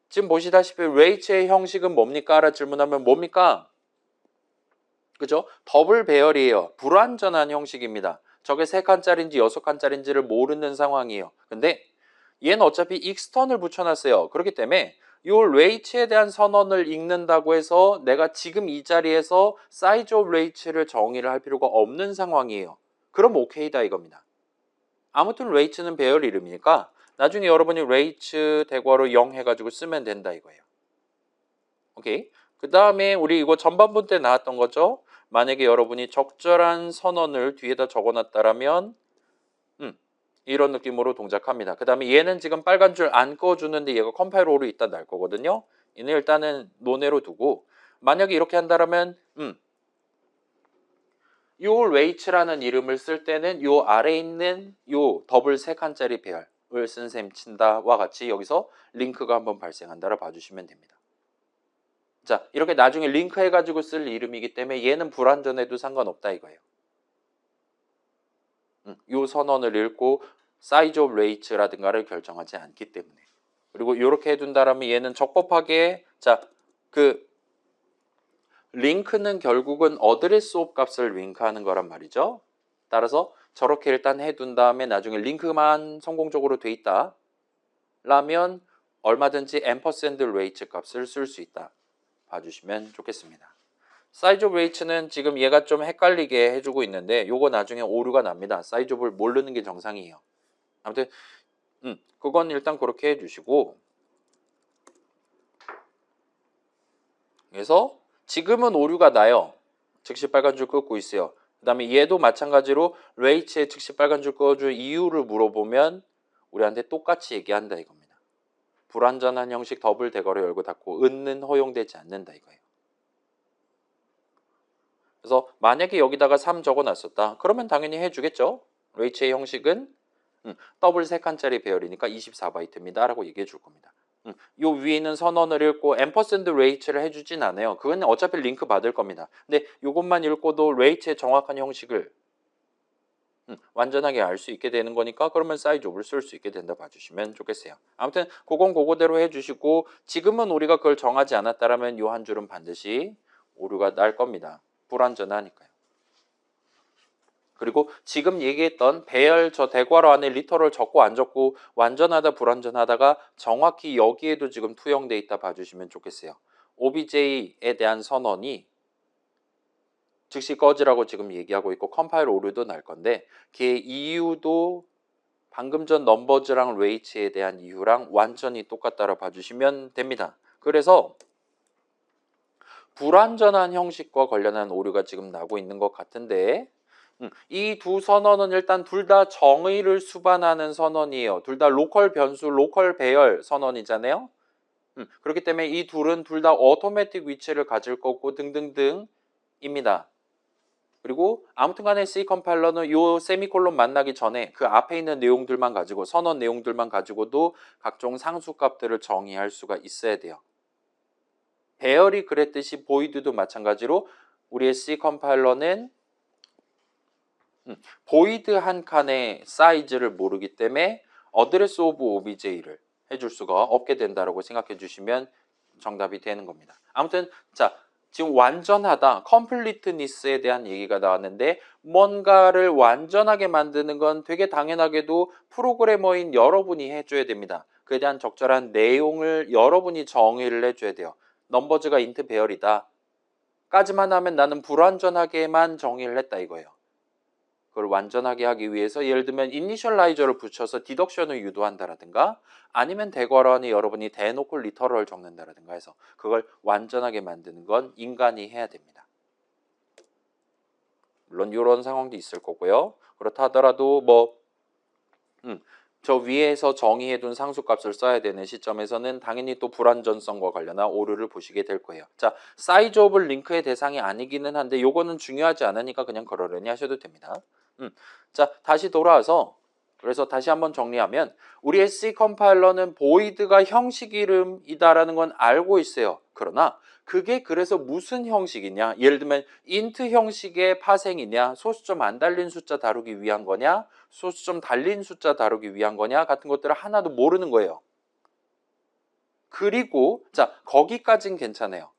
지금 보시다시피 레이츠의 형식은 뭡니까? 라 질문하면 뭡니까? 그죠? 더블 배열이에요. 불완전한 형식입니다. 저게 3칸짜리인지 6칸짜리인지를 모르는 상황이에요. 근데 얘는 어차피 익스턴을 붙여놨어요. 그렇기 때문에 요 레이츠에 대한 선언을 읽는다고 해서 내가 지금 이 자리에서 사이즈 오브 레이츠를 정의를 할 필요가 없는 상황이에요. 그럼 오케이다 이겁니다. 아무튼 레이츠는 배열 이름이니까 나중에 여러분이 레이츠 대괄호 0 해가지고 쓰면 된다 이거예요. 오케이. 그 다음에 우리 이거 전반부 때 나왔던 거죠. 만약에 여러분이 적절한 선언을 뒤에다 적어놨다라면 이런 느낌으로 동작합니다. 그 다음에 얘는 지금 빨간 줄 안 꺼주는데 얘가 컴파일 오류 있다 날 거거든요. 얘는 일단은 논외로 두고, 만약에 이렇게 한다면 요 레이츠라는 이름을 쓸 때는 요 아래에 있는 요 더블 3칸짜리 배열을 쓴 셈 친다와 같이 여기서 링크가 한번 발생한다라 봐주시면 됩니다. 자, 이렇게 나중에 링크 해가지고 쓸 이름이기 때문에 얘는 불완전해도 상관없다 이거예요. 요 선언을 읽고 사이즈 오브 레이츠라든가를 결정하지 않기 때문에. 그리고 이렇게 해둔다라면 얘는 적법하게, 자, 그 링크는 결국은 어드레스 오브 값을 링크하는 거란 말이죠. 따라서 저렇게 일단 해둔 다음에 나중에 링크만 성공적으로 돼 있다 라면 얼마든지 앰퍼센드 레이츠 값을 쓸 수 있다 봐주시면 좋겠습니다. 사이즈 오브 레이츠는 지금 얘가 좀 헷갈리게 해주고 있는데 요거 나중에 오류가 납니다. 사이즈 오브를 모르는 게 정상이에요. 아무튼 그건 일단 그렇게 해주시고, 그래서 지금은 오류가 나요. 즉시 빨간 줄 끄고 있어요. 그 다음에 얘도 마찬가지로 레이츠의 즉시 빨간 줄 꺼줄 이유를 물어보면 우리한테 똑같이 얘기한다 이겁니다. 불완전한 형식 더블 대괄호 열고 닫고 은는 허용되지 않는다 이거예요. 그래서 만약에 여기다가 3 적어놨었다. 그러면 당연히 해주겠죠. 레이츠의 형식은 더블 3칸짜리 배열이니까 24바이트입니다 라고 얘기해 줄 겁니다. 요 위에 있는 선언을 읽고 앰퍼센드 레이츠를 해주진 않아요. 그건 어차피 링크 받을 겁니다. 근데 요것만 읽고도 레이츠의 정확한 형식을 완전하게 알 수 있게 되는 거니까 그러면 사이즈 오브를 쓸 수 있게 된다 봐주시면 좋겠어요. 아무튼 그건 그거대로 해주시고, 지금은 우리가 그걸 정하지 않았다라면 요 한 줄은 반드시 오류가 날 겁니다. 불완전하니까요. 그리고 지금 얘기했던 배열 저 대괄호 안에 리터럴 적고 안 적고 완전하다 불완전하다가 정확히 여기에도 지금 투영돼 있다 봐주시면 좋겠어요. OBJ에 대한 선언이 즉시 꺼지라고 지금 얘기하고 있고 컴파일 오류도 날 건데 그 이유도 방금 전 넘버즈랑 레이츠에 대한 이유랑 완전히 똑같다라 봐주시면 됩니다. 그래서 불완전한 형식과 관련한 오류가 지금 나고 있는 것 같은데 이 두 선언은 일단 둘 다 정의를 수반하는 선언이에요. 둘 다 로컬 변수, 로컬 배열 선언이잖아요. 그렇기 때문에 이 둘은 둘 다 오토매틱 위치를 가질 거고 등등등입니다. 그리고 아무튼 간에 C 컴파일러는 요 세미콜론 만나기 전에 그 앞에 있는 내용들만 가지고, 선언 내용들만 가지고도 각종 상수값들을 정의할 수가 있어야 돼요. 배열이 그랬듯이 보이드도 마찬가지로 우리의 C 컴파일러는 보이드 한 칸의 사이즈를 모르기 때문에 어드레스 오브 OBJ를 해줄 수가 없게 된다라고 생각해 주시면 정답이 되는 겁니다. 아무튼 자, 지금 완전하다, 컴플리트니스에 대한 얘기가 나왔는데 뭔가를 완전하게 만드는 건 되게 당연하게도 프로그래머인 여러분이 해줘야 됩니다. 그에 대한 적절한 내용을 여러분이 정의를 해줘야 돼요. 넘버즈가 인트 배열이다 까지만 하면 나는 불완전하게만 정의를 했다 이거예요. 그걸 완전하게 하기 위해서 예를 들면 이니셜라이저를 붙여서 디덕션을 유도한다라든가 아니면 대괄호 안에 여러분이 대놓고 리터럴을 적는다라든가 해서 그걸 완전하게 만드는 건 인간이 해야 됩니다. 물론 이런 상황도 있을 거고요. 그렇다 하더라도 저 위에서 정의해둔 상수값을 써야 되는 시점에서는 당연히 또 불완전성과 관련한 오류를 보시게 될 거예요. 자, 사이즈 오브 링크의 대상이 아니기는 한데 요거는 중요하지 않으니까 그냥 그러려니 하셔도 됩니다. 자, 다시 돌아와서 그래서 다시 한번 정리하면 우리의 C 컴파일러는 보이드가 형식 이름이다라는 건 알고 있어요. 그러나 그게 그래서 무슨 형식이냐? 예를 들면 int 형식의 파생이냐? 소수점 안 달린 숫자 다루기 위한 거냐? 소수점 달린 숫자 다루기 위한 거냐? 같은 것들을 하나도 모르는 거예요. 그리고 자, 거기까진 괜찮아요.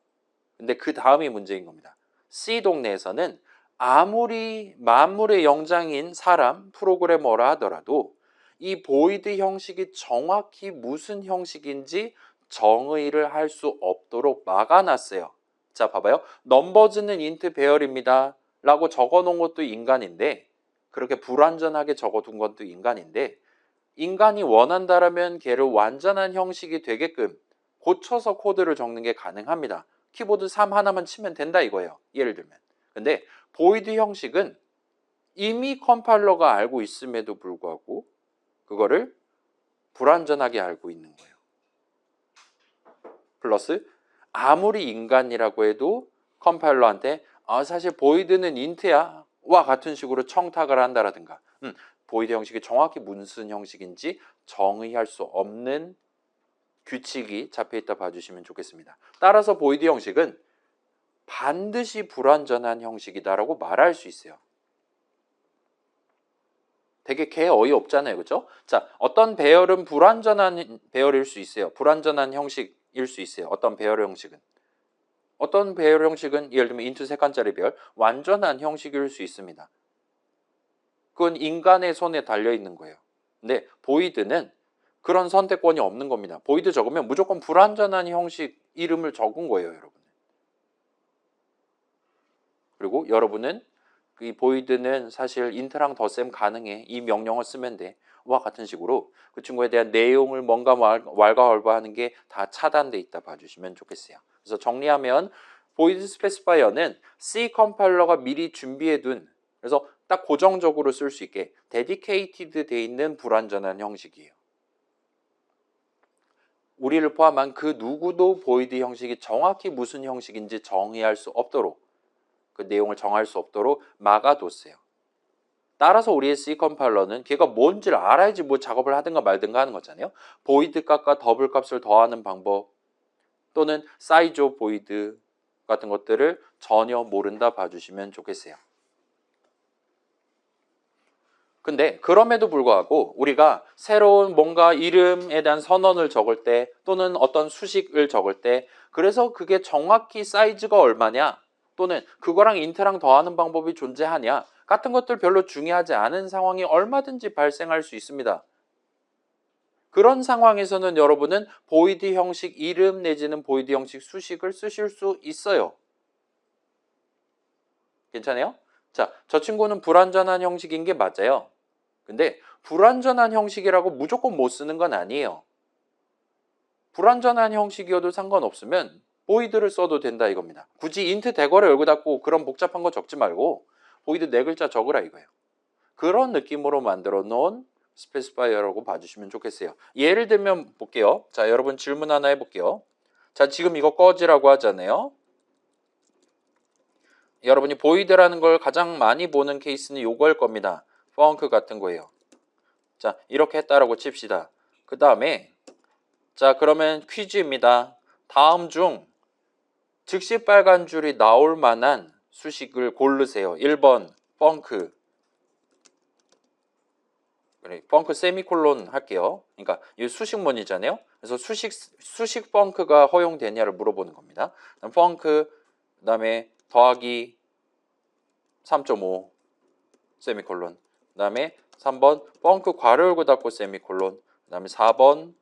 근데 그 다음이 문제인 겁니다. C 동네에서는 아무리 만물의 영장인 사람, 프로그래머라 하더라도 이 보이드 형식이 정확히 무슨 형식인지 정의를 할 수 없도록 막아놨어요. 자, 봐봐요. 넘버즈는 인트 배열입니다. 라고 적어놓은 것도 인간인데 그렇게 불완전하게 적어둔 것도 인간인데 인간이 원한다라면 걔를 완전한 형식이 되게끔 고쳐서 코드를 적는 게 가능합니다. 키보드 3 하나만 치면 된다 이거예요. 예를 들면. 근데 보이드 형식은 이미 컴파일러가 알고 있음에도 불구하고 그거를 불완전하게 알고 있는 거예요. 플러스 아무리 인간이라고 해도 컴파일러한테 사실 보이드는 인트야 와 같은 식으로 청탁을 한다라든가 보이드 형식이 정확히 무슨 형식인지 정의할 수 없는 규칙이 잡혀있다 봐주시면 좋겠습니다. 따라서 보이드 형식은 반드시 불완전한 형식이다라고 말할 수 있어요. 되게 개 어이없잖아요. 그죠? 자, 어떤 배열은 불완전한 배열일 수 있어요. 불완전한 형식일 수 있어요. 어떤 배열 형식은. 어떤 배열 형식은 예를 들면 인투 3칸짜리 배열 완전한 형식일 수 있습니다. 그건 인간의 손에 달려있는 거예요. 근데 보이드는 그런 선택권이 없는 겁니다. 보이드 적으면 무조건 불완전한 형식 이름을 적은 거예요. 여러분. 그리고 여러분은 이 보이드는 사실 인트랑 덧셈 가능해. 이 명령을 쓰면 돼. 와 같은 식으로 그 친구에 대한 내용을 뭔가 왈가왈부하는 게 다 차단돼 있다 봐주시면 좋겠어요. 그래서 정리하면 보이드 스페시파이어는 C 컴파일러가 미리 준비해둔 그래서 딱 고정적으로 쓸 수 있게 데디케이티드 돼 있는 불완전한 형식이에요. 우리를 포함한 그 누구도 보이드 형식이 정확히 무슨 형식인지 정의할 수 없도록 그 내용을 정할 수 없도록 막아뒀어요. 따라서 우리의 C 컴파일러는 걔가 뭔지를 알아야지 뭐 작업을 하든가 말든가 하는 거잖아요. 보이드 값과 더블 값을 더하는 방법 또는 사이즈 오브 보이드 같은 것들을 전혀 모른다 봐주시면 좋겠어요. 근데 그럼에도 불구하고 우리가 새로운 뭔가 이름에 대한 선언을 적을 때 또는 어떤 수식을 적을 때 그래서 그게 정확히 사이즈가 얼마냐 또는 그거랑 인트랑 더하는 방법이 존재하냐 같은 것들 별로 중요하지 않은 상황이 얼마든지 발생할 수 있습니다. 그런 상황에서는 여러분은 보이드 형식 이름 내지는 보이드 형식 수식을 쓰실 수 있어요. 괜찮아요? 자, 저 친구는 불완전한 형식인 게 맞아요. 근데 불완전한 형식이라고 무조건 못 쓰는 건 아니에요. 불완전한 형식이어도 상관없으면 보이드를 써도 된다 이겁니다. 굳이 인트 대괄호 열고 닫고 그런 복잡한 거 적지 말고 보이드 4글자 적으라 이거예요. 그런 느낌으로 만들어 놓은 스페시파이어라고 봐주시면 좋겠어요. 예를 들면 볼게요. 자, 여러분 질문 하나 해볼게요. 자, 지금 이거 꺼지라고 하잖아요. 여러분이 보이드라는 걸 가장 많이 보는 케이스는 요거일 겁니다. 펑크 같은 거예요. 자, 이렇게 했다라고 칩시다. 그 다음에 자, 그러면 퀴즈입니다. 다음 중 즉시 빨간 줄이 나올 만한 수식을 고르세요. 1번 펑크. 그래, 펑크 세미콜론 할게요. 그러니까 이 수식문이잖아요. 그래서 수식 펑크가 허용되냐를 물어보는 겁니다. 펑크 그다음에 더하기 3.5 세미콜론. 그다음에 3번 펑크 괄호 열고 닫고 세미콜론. 그다음에 4번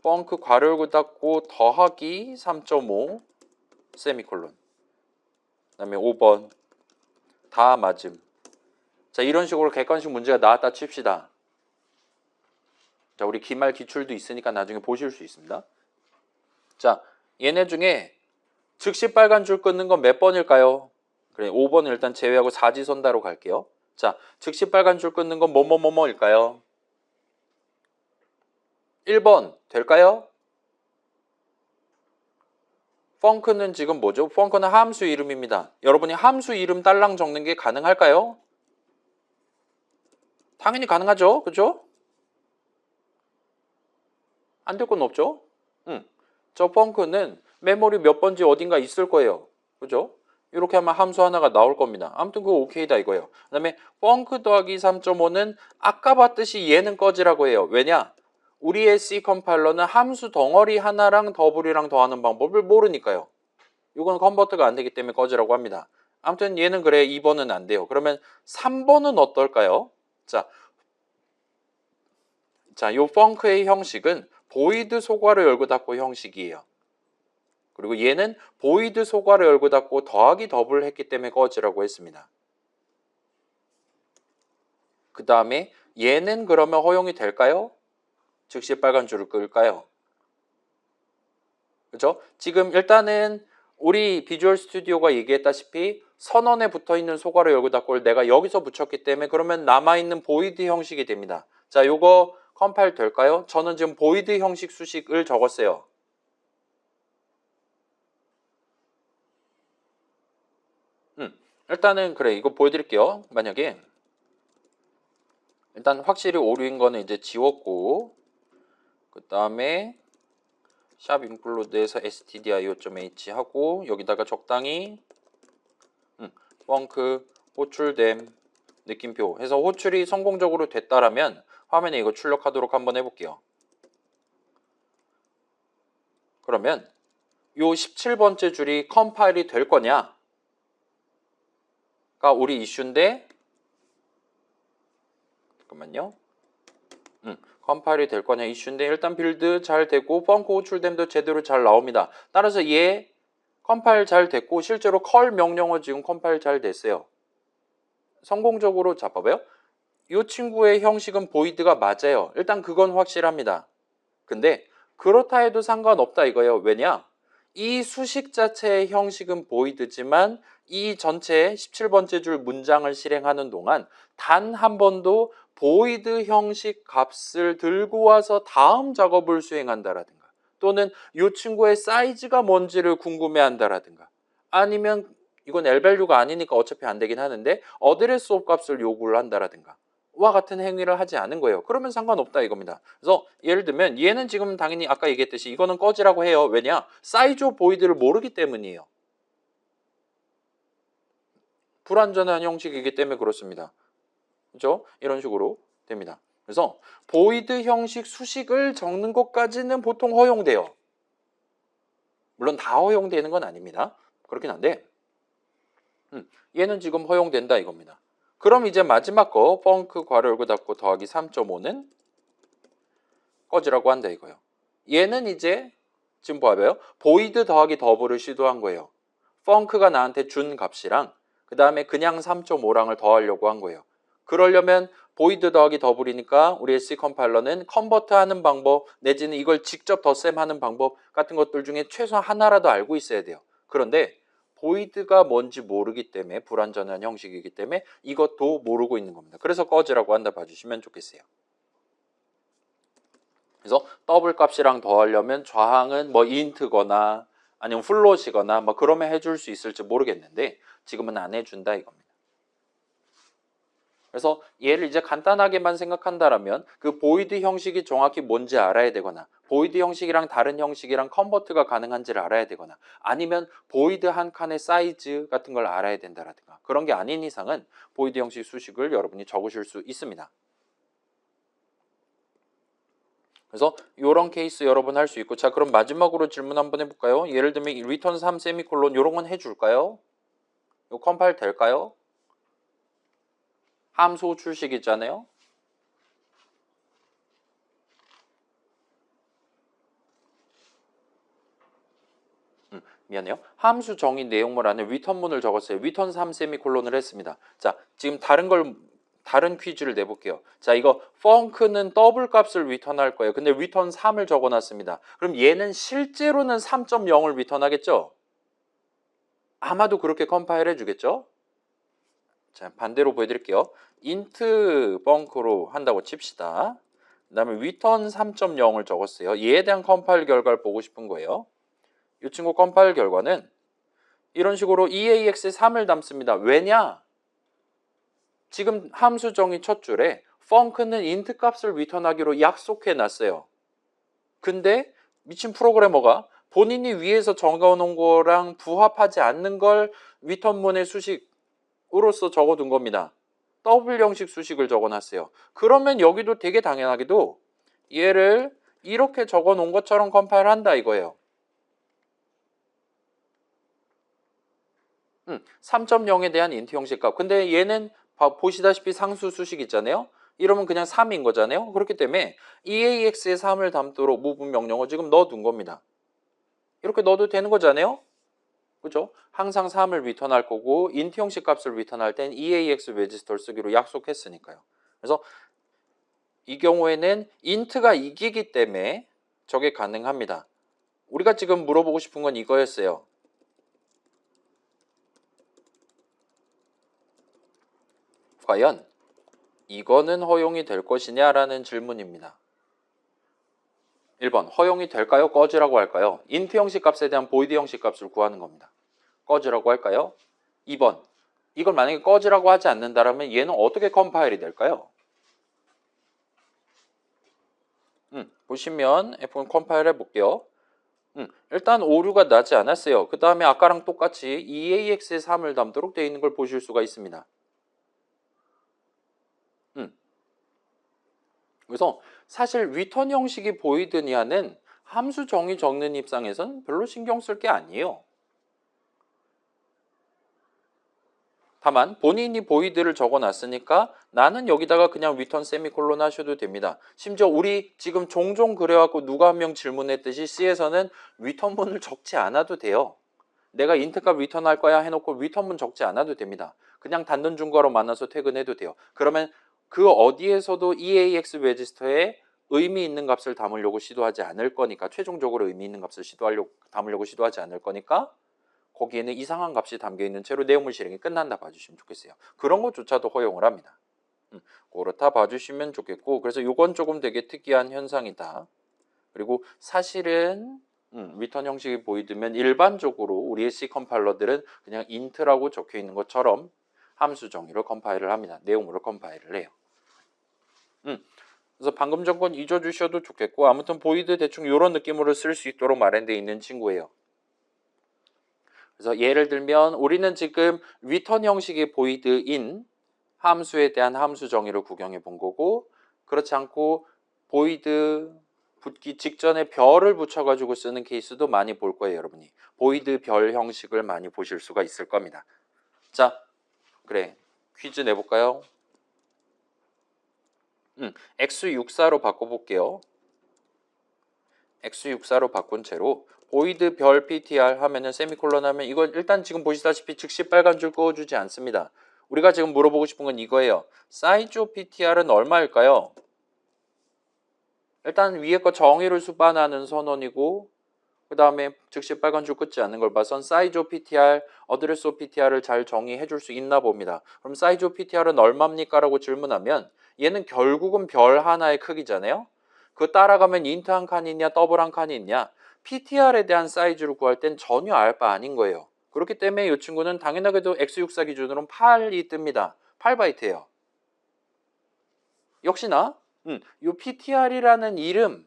펑크 괄호 열고 닫고 더하기 3.5 세미콜론. 그다음에 5번 다 맞음. 자, 이런 식으로 객관식 문제가 나왔다 칩시다. 자, 우리 기말 기출도 있으니까 나중에 보실 수 있습니다. 자, 얘네 중에 즉시 빨간 줄 끊는 건 몇 번일까요? 그래, 5번은 일단 제외하고 사지선다로 갈게요. 자, 즉시 빨간 줄 끊는 건 뭐뭐뭐뭐일까요? 1번 될까요? 펑크는 지금 뭐죠? 펑크는 함수 이름입니다. 여러분이 함수 이름 딸랑 적는 게 가능할까요? 당연히 가능하죠. 그죠? 안 될 건 없죠? 저 펑크는 메모리 몇 번지 어딘가 있을 거예요. 그죠? 이렇게 하면 함수 하나가 나올 겁니다. 아무튼 그거 오케이다 이거예요. 그 다음에 펑크 더하기 3.5는 아까 봤듯이 얘는 꺼지라고 해요. 왜냐? 우리의 C 컴파일러는 함수 덩어리 하나랑 더블이랑 더하는 방법을 모르니까요. 이건 컨버트가 안 되기 때문에 꺼지라고 합니다. 아무튼 얘는 그래 2번은 안 돼요. 그러면 3번은 어떨까요? 자, 요 펑크의 형식은 보이드 소괄호 열고 닫고 형식이에요. 그리고 얘는 보이드 소괄호 열고 닫고 더하기 더블 했기 때문에 꺼지라고 했습니다. 그 다음에 얘는 그러면 허용이 될까요? 즉시 빨간 줄을 끌까요? 그죠? 지금 일단은 우리 비주얼 스튜디오가 얘기했다시피 선언에 붙어있는 소괄호 열고 닫고를 내가 여기서 붙였기 때문에 그러면 남아있는 보이드 형식이 됩니다. 자, 요거 컴파일 될까요? 저는 지금 보이드 형식 수식을 적었어요. 일단은 그래 이거 보여드릴게요. 만약에 일단 확실히 오류인 거는 이제 지웠고 그 다음에 샵 인클루드에서 stdio.h 하고 여기다가 적당히 펑크 호출됨 느낌표 해서 호출이 성공적으로 됐다라면 화면에 이거 출력하도록 한번 해볼게요. 그러면 요 17번째 줄이 컴파일이 될 거냐가 우리 이슈인데 잠깐만요. 컴파일이 될 거냐 이슈인데 일단 빌드 잘 되고 펑크 호출됨도 제대로 잘 나옵니다. 따라서 얘 컴파일 잘 됐고 실제로 컬 명령어 지금 컴파일 잘 됐어요. 성공적으로 잡아봐요. 이 친구의 형식은 보이드가 맞아요. 일단 그건 확실합니다. 근데 그렇다 해도 상관없다 이거예요. 왜냐? 이 수식 자체의 형식은 보이드지만 이 전체 17번째 줄 문장을 실행하는 동안 단 한 번도 보이드 형식 값을 들고 와서 다음 작업을 수행한다라든가 또는 이 친구의 사이즈가 뭔지를 궁금해한다라든가 아니면 이건 L밸류가 아니니까 어차피 안 되긴 하는데 어드레스 옵 값을 요구를 한다라든가 와 같은 행위를 하지 않은 거예요. 그러면 상관없다 이겁니다. 그래서 예를 들면 얘는 지금 당연히 아까 얘기했듯이 이거는 꺼지라고 해요. 왜냐? 사이즈 오브 보이드를 모르기 때문이에요. 불완전한 형식이기 때문에 그렇습니다. 그렇죠? 이런 식으로 됩니다. 그래서 보이드 형식 수식을 적는 것까지는 보통 허용돼요. 물론 다 허용되는 건 아닙니다. 그렇긴 한데 얘는 지금 허용된다 이겁니다. 그럼 이제 마지막 거 펑크 괄호 열고 닫고 더하기 3.5는 꺼지라고 한다 이거예요. 얘는 이제 지금 봐봐요. 보이드 더하기 더블을 시도한 거예요. 펑크가 나한테 준 값이랑 그 다음에 그냥 3.5랑을 더하려고 한 거예요. 그러려면 보이드 더하기 더블이니까 우리 C 컴파일러는 컨버트 하는 방법 내지는 이걸 직접 덧셈 하는 방법 같은 것들 중에 최소한 하나라도 알고 있어야 돼요. 그런데 보이드가 뭔지 모르기 때문에 불완전한 형식이기 때문에 이것도 모르고 있는 겁니다. 그래서 꺼지라고 한다 봐주시면 좋겠어요. 그래서 더블 값이랑 더하려면 좌항은 뭐 인트거나 아니면 플롯이거나 뭐 그러면 해줄 수 있을지 모르겠는데 지금은 안 해준다 이겁니다. 그래서 얘를 이제 간단하게만 생각한다라면 그 보이드 형식이 정확히 뭔지 알아야 되거나 보이드 형식이랑 다른 형식이랑 컨버트가 가능한지를 알아야 되거나 아니면 보이드 한 칸의 사이즈 같은 걸 알아야 된다라든가 그런 게 아닌 이상은 보이드 형식 수식을 여러분이 적으실 수 있습니다. 그래서 이런 케이스 여러분 할 수 있고 자 그럼 마지막으로 질문 한번 해볼까요? 예를 들면 return 3 세미콜론 이런 건 해줄까요? 이거 컴파일 될까요? 함수 출식 있잖아요. 미안해요. 함수 정의 내용물 안에 return문을 적었어요. return 3 세미콜론을 했습니다. 자, 지금 다른 퀴즈를 내볼게요. 자, 이거 func는 더블 값을 return할 거예요. 근데 return 3을 적어놨습니다. 그럼 얘는 실제로는 3.0을 return하겠죠? 아마도 그렇게 컴파일 해주겠죠? 자, 반대로 보여드릴게요. int func로 한다고 칩시다. 그 다음에 return 3.0을 적었어요. 얘에 대한 컴파일 결과를 보고 싶은 거예요. 이 친구 컴파일 결과는 이런 식으로 EAX에 3을 담습니다. 왜냐? 지금 함수 정의 첫 줄에 func는 int 값을 return하기로 약속해 놨어요. 근데 미친 프로그래머가 본인이 위에서 적어놓은 거랑 부합하지 않는 걸 return문의 수식으로서 적어둔 겁니다. 더블 형식 수식을 적어놨어요. 그러면 여기도 되게 당연하게도 얘를 이렇게 적어놓은 것처럼 컴파일 한다 이거예요. 3.0에 대한 int 형식 값. 근데 얘는 보시다시피 상수 수식 있잖아요. 이러면 그냥 3인 거잖아요. 그렇기 때문에 EAX에 3을 담도록 무분 명령어 지금 넣어둔 겁니다. 이렇게 넣어도 되는 거잖아요. 그죠? 항상 3을 리턴할 거고 int 형식 값을 리턴할 땐 EAX 레지스터를 쓰기로 약속했으니까요. 그래서 이 경우에는 int가 이기기 때문에 저게 가능합니다. 우리가 지금 물어보고 싶은 건 이거였어요. 과연 이거는 허용이 될 것이냐라는 질문입니다. 1번 허용이 될까요? 꺼지라고 할까요? int 형식 값에 대한 void 형식 값을 구하는 겁니다. 꺼지라고 할까요? 2번 이걸 만약에 꺼지라고 하지 않는다면 얘는 어떻게 컴파일이 될까요? 보시면 F1 컴파일 해볼게요. 일단 오류가 나지 않았어요. 그 다음에 아까랑 똑같이 EAX에 3을 담도록 되어 있는 걸 보실 수가 있습니다. 그래서 사실 리턴 형식이 보이드냐는 함수 정의 적는 입장에선 별로 신경 쓸 게 아니에요. 다만 본인이 보이드를 적어놨으니까 나는 여기다가 그냥 리턴 세미콜론 하셔도 됩니다. 심지어 우리 지금 종종 그래갖고 누가 한 명 질문했듯이 C에서는 리턴문을 적지 않아도 돼요. 내가 인트값 리턴할 거야 해놓고 리턴문 적지 않아도 됩니다. 그냥 단돈 중괄호 만나서 퇴근해도 돼요. 그러면 그 어디에서도 EAX 레지스터에 의미 있는 값을 담으려고 시도하지 않을 거니까 최종적으로 의미 있는 값을 담으려고 시도하지 않을 거니까 거기에는 이상한 값이 담겨있는 채로 내용물 실행이 끝난다 봐주시면 좋겠어요. 그런 것조차도 허용을 합니다. 그렇다 봐주시면 좋겠고 그래서 이건 조금 되게 특이한 현상이다. 그리고 사실은 리턴 형식이 보이면 일반적으로 우리의 C 컴파일러들은 그냥 int라고 적혀 있는 것처럼 함수 정의를 컴파일을 합니다. 내용물을 컴파일을 해요. 그래서 방금 전 건 잊어주셔도 좋겠고 아무튼 보이드 대충 이런 느낌으로 쓸 수 있도록 마련되어 있는 친구예요. 그래서 예를 들면 우리는 지금 리턴 형식의 보이드인 함수에 대한 함수 정의를 구경해 본 거고 그렇지 않고 보이드 붙기 직전에 별을 붙여가지고 쓰는 케이스도 많이 볼 거예요, 여러분이. 보이드 별 형식을 많이 보실 수가 있을 겁니다. 자, 그래. 퀴즈 내볼까요? X64로 바꿔볼게요. X64로 바꾼 채로 보이드 별 PTR 하면은 세미콜론 하면 이거 일단 지금 보시다시피 즉시 빨간 줄 그어주지 않습니다. 우리가 지금 물어보고 싶은 건 이거예요. 사이즈 오브 PTR은 얼마일까요? 일단 위에 거 정의를 수반하는 선언이고 그 다음에 즉시 빨간 줄 끊지 않는 걸 봐선 사이즈 오브 PTR, 어드레스 오브 PTR을 잘 정의해 줄 수 있나 봅니다. 그럼 사이즈 오브 PTR은 얼마입니까? 라고 질문하면 얘는 결국은 별 하나의 크기잖아요. 그거 따라가면 인트 한 칸이 있냐 더블 한 칸이 있냐 PTR에 대한 사이즈를 구할 땐 전혀 알 바 아닌 거예요. 그렇기 때문에 이 친구는 당연하게도 X64 기준으로는 8이 뜹니다. 8바이트예요. 역시나 요 PTR이라는 이름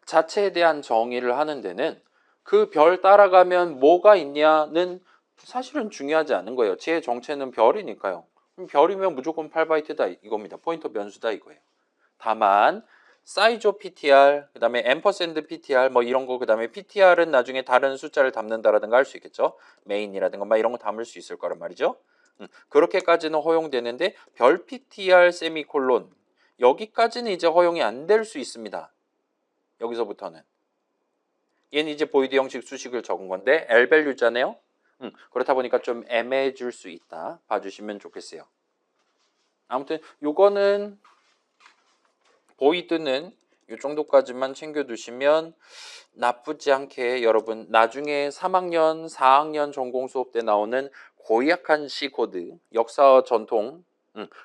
자체에 대한 정의를 하는 데는 그 별 따라가면 뭐가 있냐는 사실은 중요하지 않은 거예요. 제 정체는 별이니까요. 그럼 별이면 무조건 8바이트다 이겁니다. 포인터 변수다 이거예요. 다만 사이즈 오브 PTR, 그 다음에 앰퍼샌드 PTR 뭐 이런 거, 그 다음에 PTR은 나중에 다른 숫자를 담는다라든가 할 수 있겠죠. 메인이라든가 막 이런 거 담을 수 있을 거란 말이죠. 그렇게까지는 허용되는데 별 PTR 세미콜론 여기까지는 이제 허용이 안 될 수 있습니다. 여기서부터는 얘는 이제 보이드 형식 수식을 적은 건데 L밸류잖아요. 그렇다 보니까 좀 애매해질 수 있다 봐주시면 좋겠어요. 아무튼 요거는 보이드는 이 정도까지만 챙겨두시면 나쁘지 않게 여러분 나중에 3학년, 4학년 전공 수업 때 나오는 고약한 C코드, 역사와 전통,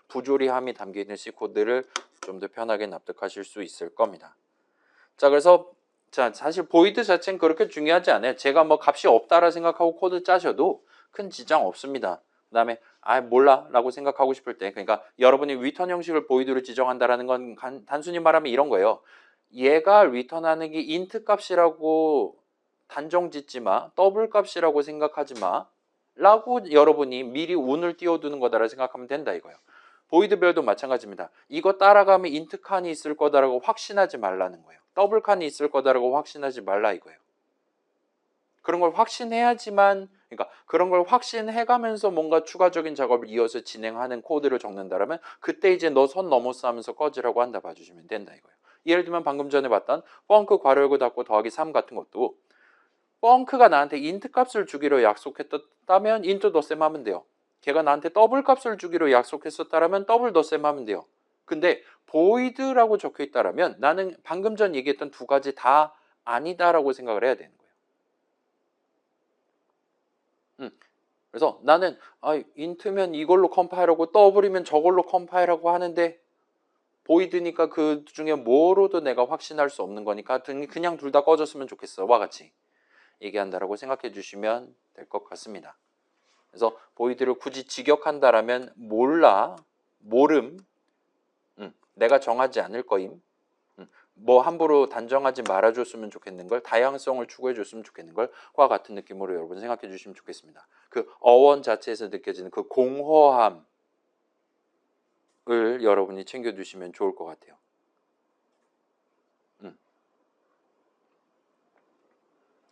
부조리함이 담겨있는 C코드를 좀 더 편하게 납득하실 수 있을 겁니다. 자, 그래서 자 사실 보이드 자체는 그렇게 중요하지 않아요. 제가 뭐 값이 없다라 생각하고 코드 짜셔도 큰 지장 없습니다. 그 다음에 몰라 라고 생각하고 싶을 때, 그러니까 여러분이 리턴 형식을 보이드로 지정한다라는 건 단순히 말하면 이런 거예요. 얘가 리턴하는 게 인트 값이라고 단정 짓지 마, 더블 값이라고 생각하지 마 라고 여러분이 미리 운을 띄워두는 거다라고 생각하면 된다 이거예요. 보이드 별도 마찬가지입니다. 이거 따라가면 인트 칸이 있을 거다라고 확신하지 말라는 거예요. 더블 칸이 있을 거다라고 확신하지 말라 이거예요. 그런 걸 확신해야지만, 그러니까 그런 걸 확신해가면서 뭔가 추가적인 작업을 이어서 진행하는 코드를 적는다라면 그때 이제 너 선 넘었어 하면서 꺼지라고 한다 봐주시면 된다 이거예요. 예를 들면 방금 전에 봤던 펑크 괄호 열고 닫고 더하기 3 같은 것도 펑크가 나한테 인트 값을 주기로 약속했다면 인트 덧셈 하면 돼요. 걔가 나한테 더블 값을 주기로 약속했었다면 더블 덧셈 하면 돼요. 근데 보이드라고 적혀 있다라면 나는 방금 전 얘기했던 두 가지 다 아니다라고 생각을 해야 되는 거예요. 그래서 나는 인트면 이걸로 컴파일하고 더블이면 저걸로 컴파일하고 하는데 보이드니까 그 중에 뭐로도 내가 확신할 수 없는 거니까 그냥 둘 다 꺼졌으면 좋겠어 와 같이 얘기한다라고 생각해 주시면 될 것 같습니다. 그래서 보이드를 굳이 직역한다라면 몰라, 모름, 내가 정하지 않을 거임, 뭐 함부로 단정하지 말아줬으면 좋겠는 걸, 다양성을 추구해줬으면 좋겠는 걸과 같은 느낌으로 여러분 생각해 주시면 좋겠습니다. 그 어원 자체에서 느껴지는 그 공허함을 여러분이 챙겨두시면 좋을 것 같아요.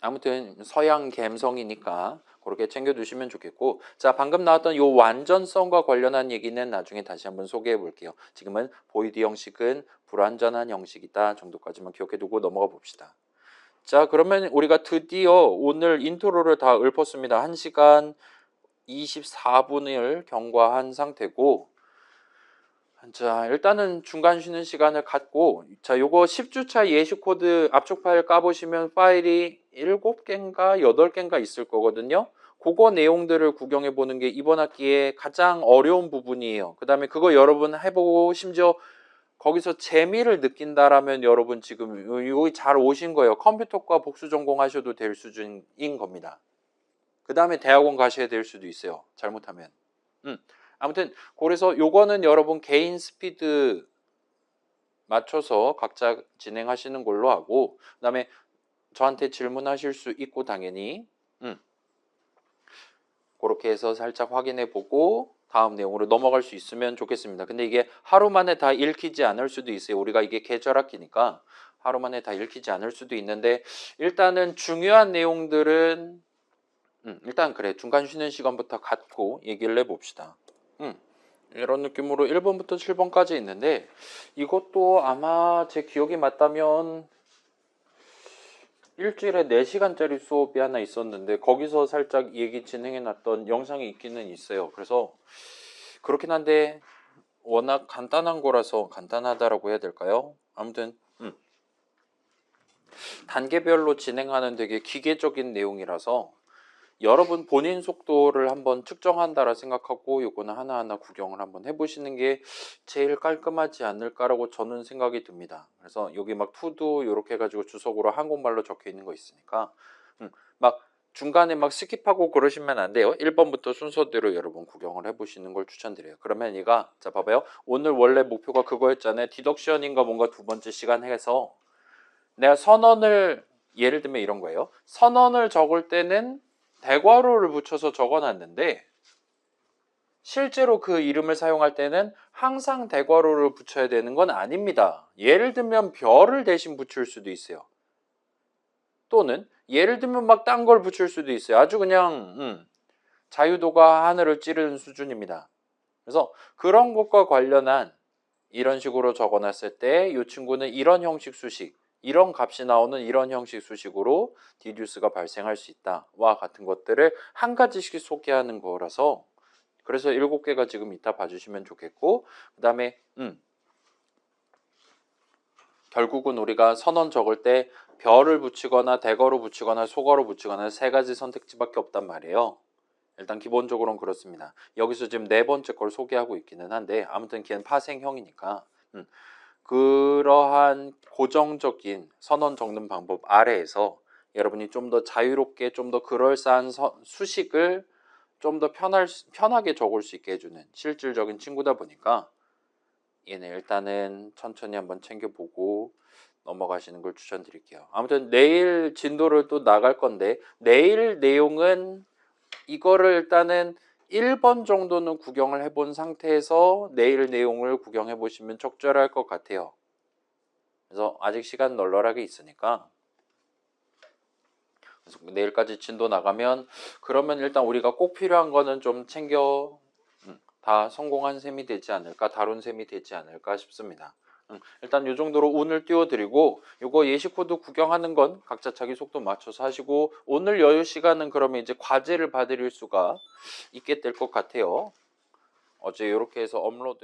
아무튼 서양 감성이니까 그렇게 챙겨두시면 좋겠고, 자 방금 나왔던 요 완전성과 관련한 얘기는 나중에 다시 한번 소개해 볼게요. 지금은 보이드 형식은 불완전한 형식이다 정도까지만 기억해두고 넘어가 봅시다. 자 그러면 우리가 드디어 오늘 인트로를 다 읊었습니다. 1시간 24분을 경과한 상태고, 자 일단은 중간 쉬는 시간을 갖고, 자 요거 10주차 예시 코드 압축 파일 까보시면 파일이 7개인가 8개인가 있을 거거든요. 그거 내용들을 구경해 보는 게 이번 학기에 가장 어려운 부분이에요. 그 다음에 그거 여러분 해보고 심지어 거기서 재미를 느낀다라면 여러분 지금 여기 잘 오신 거예요. 컴퓨터과 복수 전공하셔도 될 수준인 겁니다. 그 다음에 대학원 가셔야 될 수도 있어요. 잘못하면. 아무튼 그래서 요거는 여러분 개인 스피드 맞춰서 각자 진행하시는 걸로 하고, 그 다음에 저한테 질문하실 수 있고 당연히 그렇게 해서 살짝 확인해 보고 다음 내용으로 넘어갈 수 있으면 좋겠습니다. 근데 이게 하루 만에 다 읽히지 않을 수도 있어요. 우리가 이게 계절학기니까 하루 만에 다 읽히지 않을 수도 있는데, 일단은 중요한 내용들은 일단 그래 중간 쉬는 시간부터 갖고 얘기를 해봅시다. 이런 느낌으로 1번부터 7번까지 있는데, 이것도 아마 제 기억이 맞다면 일주일에 4시간짜리 수업이 하나 있었는데 거기서 살짝 얘기 진행해 놨던 영상이 있기는 있어요. 그래서 그렇긴 한데 워낙 간단한 거라서, 간단하다라고 해야 될까요? 아무튼 단계별로 진행하는 되게 기계적인 내용이라서 여러분 본인 속도를 한번 측정한다라 생각하고 요거는 하나하나 구경을 한번 해보시는 게 제일 깔끔하지 않을까라고 저는 생각이 듭니다. 그래서 여기 막 투두 이렇게 해가지고 주석으로 한국말로 적혀 있는 거 있으니까 막 중간에 막 스킵하고 그러시면 안 돼요. 1번부터 순서대로 여러분 구경을 해보시는 걸 추천드려요. 그러면 얘가 자 봐봐요. 오늘 원래 목표가 그거였잖아요. 디덕션인가 뭔가 두 번째 시간 해서 내가 선언을 예를 들면 이런 거예요. 선언을 적을 때는 대괄호를 붙여서 적어놨는데 실제로 그 이름을 사용할 때는 항상 대괄호를 붙여야 되는 건 아닙니다. 예를 들면 별을 대신 붙일 수도 있어요. 또는 예를 들면 막 딴 걸 붙일 수도 있어요. 아주 그냥 자유도가 하늘을 찌르는 수준입니다. 그래서 그런 것과 관련한 이런 식으로 적어놨을 때 이 친구는 이런 형식 수식, 이런 값이 나오는 이런 형식 수식으로 디듀스가 발생할 수 있다와 같은 것들을 한 가지씩 소개하는 거라서 그래서 7개가 지금 이따 봐주시면 좋겠고 그 다음에 결국은 우리가 선언 적을 때 별을 붙이거나 대괄호 붙이거나 소괄호 붙이거나 세 가지 선택지밖에 없단 말이에요. 일단 기본적으로는 그렇습니다. 여기서 지금 네 번째 걸 소개하고 있기는 한데 아무튼 걔는 파생형이니까 그러한 고정적인 선언 적는 방법 아래에서 여러분이 좀 더 자유롭게 좀 더 그럴싸한 수식을 좀 더 편하게 적을 수 있게 해주는 실질적인 친구다 보니까 얘는 일단은 천천히 한번 챙겨보고 넘어가시는 걸 추천드릴게요. 아무튼 내일 진도를 또 나갈 건데 내일 내용은 이거를 일단은 1번 정도는 구경을 해본 상태에서 내일 내용을 구경해 보시면 적절할 것 같아요. 그래서 아직 시간 널널하게 있으니까 그래서 내일까지 진도 나가면 그러면 일단 우리가 꼭 필요한 거는 좀 챙겨 다 성공한 셈이 되지 않을까, 다룬 셈이 되지 않을까 싶습니다. 일단 이 정도로 오늘 띄워드리고 요거 예시 코드 구경하는 건 각자 자기 속도 맞춰서 하시고 오늘 여유 시간은 그러면 이제 과제를 봐드릴 수가 있게 될 것 같아요. 어제 이렇게 해서 업로드